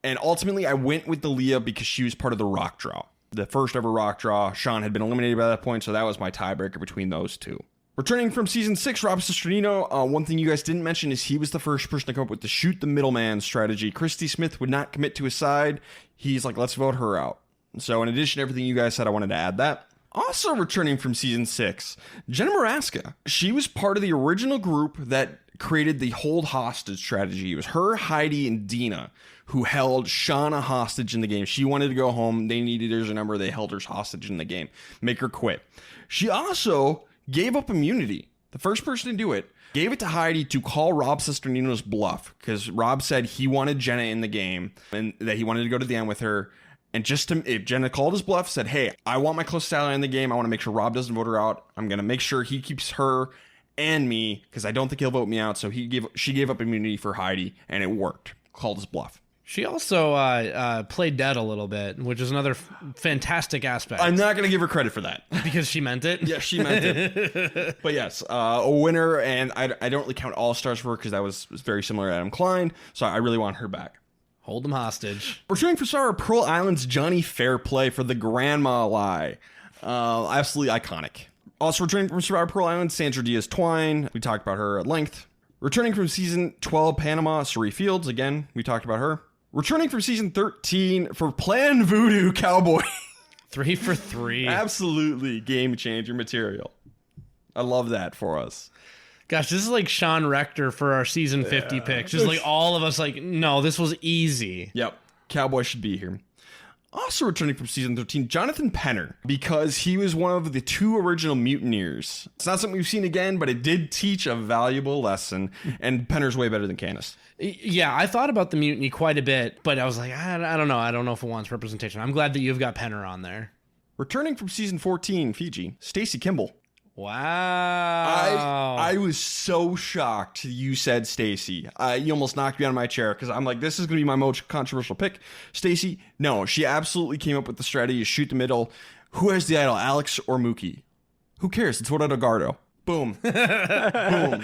And ultimately, I went with Nalia because she was part of the rock draw. The first ever rock draw. Sean had been eliminated by that point, so that was my tiebreaker between those two. Returning from season 6, Rob Sesternino, one thing you guys didn't mention is he was the first person to come up with the shoot the middleman strategy. Christy Smith would not commit to his side. He's like, let's vote her out. So in addition to everything you guys said, I wanted to add that. Also returning from season 6, Jenna Maraska. She was part of the original group that created the hold hostage strategy. It was her, Heidi, and Dina who held Shauna hostage in the game. She wanted to go home. They needed her number. They held her hostage in the game. Make her quit. She also gave up immunity. The first person to do it. Gave it to Heidi to call Rob Sesternino's bluff because Rob said he wanted Jenna in the game and that he wanted to go to the end with her. And if Jenna called his bluff, said, hey, I want my closest ally in the game. I want to make sure Rob doesn't vote her out. I'm going to make sure he keeps her and me because I don't think he'll vote me out. So she gave up immunity for Heidi and it worked. Called his bluff. She also played dead a little bit, which is another fantastic aspect. I'm not going to give her credit for that. Because she meant it? Yeah, she meant it. But yes, a winner, and I don't really count All-Stars for her because that was very similar to Adam Klein, so I really want her back. Hold them hostage. Returning for Star Pearl Island's Johnny Fairplay for the Grandma Lie. Absolutely iconic. Also returning from Survivor Pearl Island, Sandra Diaz-Twine. We talked about her at length. Returning from season 12, Panama, Sari Fields. Again, we talked about her. Returning from season 13 for Plan Voodoo Cowboy. 3 for 3. Absolutely game changer material. I love that for us. Gosh, this is like Sean Rector for our season 50 picks. Just like all of us like, no, this was easy. Yep. Cowboy should be here. Also returning from season 13, Jonathan Penner, because he was one of the 2 original mutineers. It's not something we've seen again, but it did teach a valuable lesson, and Penner's way better than Canis. Yeah, I thought about the mutiny quite a bit, but I was like, I don't know. I don't know if it wants representation. I'm glad that you've got Penner on there. Returning from season 14, Fiji, Stacey Kimball. Wow. I was so shocked you said Stacey. You almost knocked me out of my chair because I'm like, this is going to be my most controversial pick. Stacey, no, she absolutely came up with the strategy to shoot the middle. Who has the idol, Alex or Mookie? Who cares? It's Oda Gardo. Boom. Boom.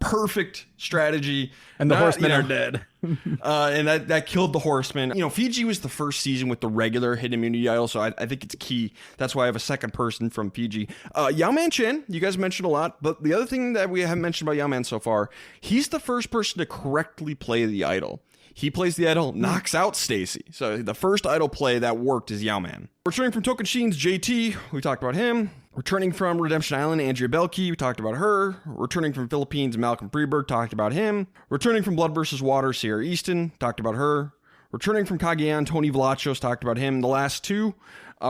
Perfect strategy. And the horsemen are dead. And that killed the horsemen. Fiji was the first season with the regular hidden immunity idol, so I think it's key. That's why I have a second person from Fiji. Yao Man Chen, you guys mentioned a lot, but the other thing that we haven't mentioned about Yao Man so far, he's the first person to correctly play the idol. He plays the idol, knocks out Stacy. So the first idol play that worked is Yao Man. Returning from Token Sheen's JT, we talked about him. Returning from Redemption Island, Andrea Belke, we talked about her. Returning from Philippines, Malcolm Freeberg, talked about him. Returning from Blood vs. Water, Sierra Easton, talked about her. Returning from Cagayan, Tony Vlachos, talked about him. The last 2,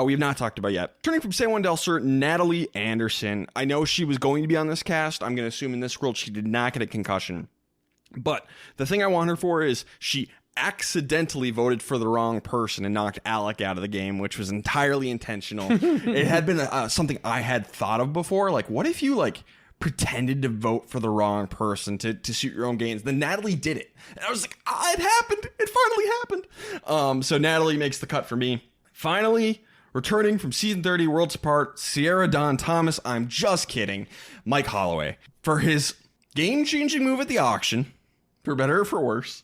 we have not talked about yet. Returning from San Juan del Sur, Natalie Anderson. I know she was going to be on this cast. I'm going to assume in this world she did not get a concussion. But the thing I want her for is she accidentally voted for the wrong person and knocked Alec out of the game, which was entirely intentional. It had been something I had thought of before. Like, what if you like pretended to vote for the wrong person to suit your own gains? Then Natalie did it. And I was like, it happened. It finally happened. So Natalie makes the cut for me. Finally, returning from season 30, Worlds Apart, Sierra Don Thomas. I'm just kidding. Mike Holloway. For his game-changing move at the auction, for better or for worse.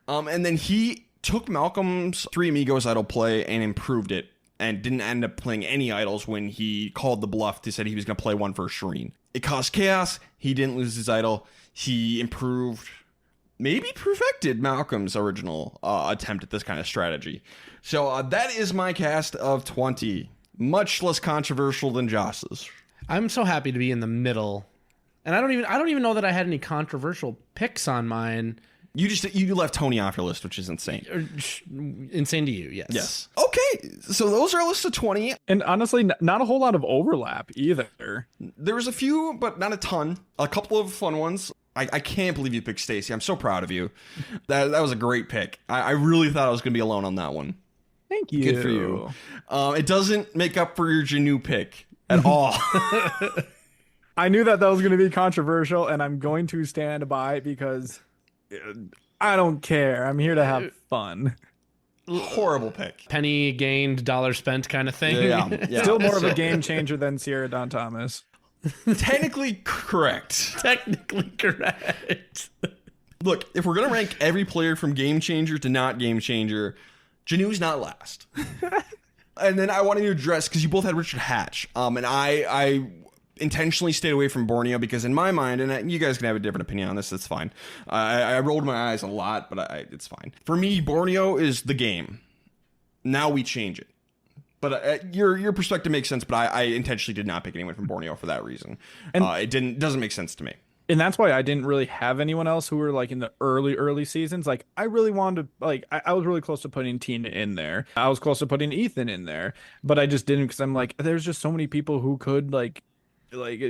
And then he took Malcolm's Three Amigos idol play and improved it, and didn't end up playing any idols when he called the bluff to say he was going to play one for Shireen. It caused chaos. He didn't lose his idol. He improved, maybe perfected Malcolm's original attempt at this kind of strategy. So that is my cast of 20. Much less controversial than Joss's. I'm so happy to be in the middle. And I don't even know that I had any controversial picks on mine. You left Tony off your list, which is insane. Insane to you, yes. Yes. Okay, so those are a list of 20. And honestly, not a whole lot of overlap either. There was a few, but not a ton. A couple of fun ones. I can't believe you picked Stacy. I'm so proud of you. That was a great pick. I really thought I was going to be alone on that one. Thank you. Good for you. It doesn't make up for your Janu pick at all. I knew that was going to be controversial, and I'm going to stand by because I don't care. I'm here to have fun. Horrible pick. Penny gained, dollar spent kind of thing. Yeah. Still more of a game changer than Sierra Don Thomas. Technically correct. Technically correct. Look, if we're going to rank every player from game changer to not game changer, Janu's not last. And then I wanted to address, because you both had Richard Hatch, and I intentionally stayed away from Borneo because in my mind, and you guys can have a different opinion on this, that's fine. I rolled my eyes a lot, but it's fine. For me, Borneo is the game. Now we change it. But your perspective makes sense, but I intentionally did not pick anyone from Borneo for that reason. And it doesn't make sense to me. And that's why I didn't really have anyone else who were like in the early seasons. Like I really wanted to, like, I was really close to putting Tina in there. I was close to putting Ethan in there, but I just didn't because I'm like, there's just so many people who could like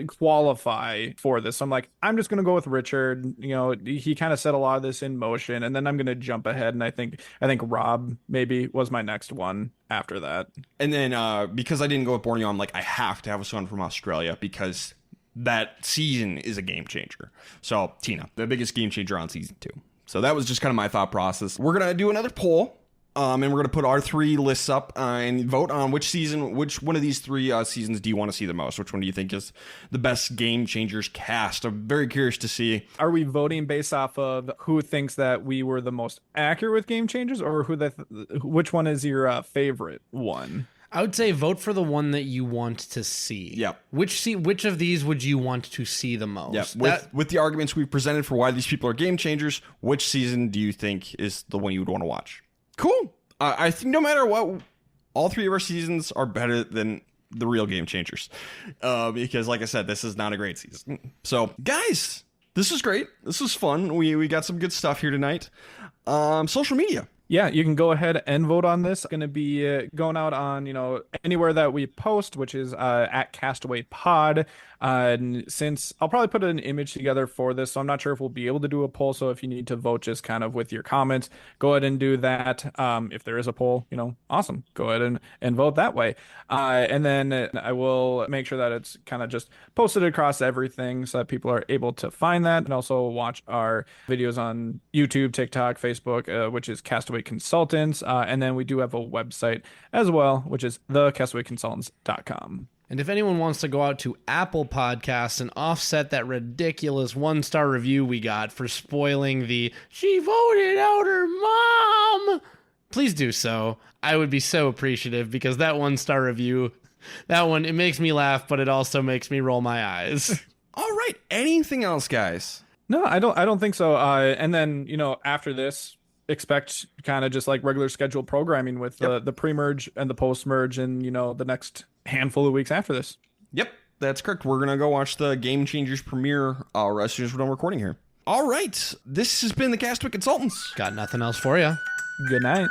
qualify for this. So I'm like, I'm just gonna go with Richard. You know, he kind of set a lot of this in motion, and then I'm gonna jump ahead, and I think Rob maybe was my next one after that. And then because I didn't go with Borneo, I'm like, I have to have someone from Australia because that season is a game changer. So Tina, the biggest game changer on season 2. So that was just kind of my thought process. We're gonna do another poll. And we're going to put our 3 lists up and vote on which one of these 3 seasons do you want to see the most? Which one do you think is the best Game Changers cast? I'm very curious to see. Are we voting based off of who thinks that we were the most accurate with Game Changers, or which one is your favorite one? I would say vote for the one that you want to see. Yep. Which of these would you want to see the most? Yep. With the arguments we've presented for why these people are Game Changers, which season do you think is the one you would want to watch? Cool. I think no matter what, all 3 of our seasons are better than the real Game Changers. Because, like I said, this is not a great season. So, guys, this was great. This was fun. We got some good stuff here tonight. Social media. Yeah, you can go ahead and vote on this. It's going to be going out on, anywhere that we post, which is at Castaway Pod. And since I'll probably put an image together for this, so I'm not sure if we'll be able to do a poll. So if you need to vote just kind of with your comments, go ahead and do that. If there is a poll, awesome. Go ahead and vote that way. And then I will make sure that it's kind of just posted across everything so that people are able to find that and also watch our videos on YouTube, TikTok, Facebook, which is Castaway Consultants. And then we do have a website as well, which is thecastawayconsultants.com. And if anyone wants to go out to Apple Podcasts and offset that ridiculous 1-star review we got for spoiling the "she voted out her mom," please do so. I would be so appreciative because that 1-star review, it makes me laugh, but it also makes me roll my eyes. All right. Anything else, guys? No, I don't think so. And then, after this, expect kind of just like regular scheduled programming with the pre-merge and the post-merge and, the next handful of weeks after this. Yep, that's correct. We're going to go watch the Game Changers premiere as soon as we're done recording here. All right. This has been the Castaway Consultants. Got nothing else for you. Good night.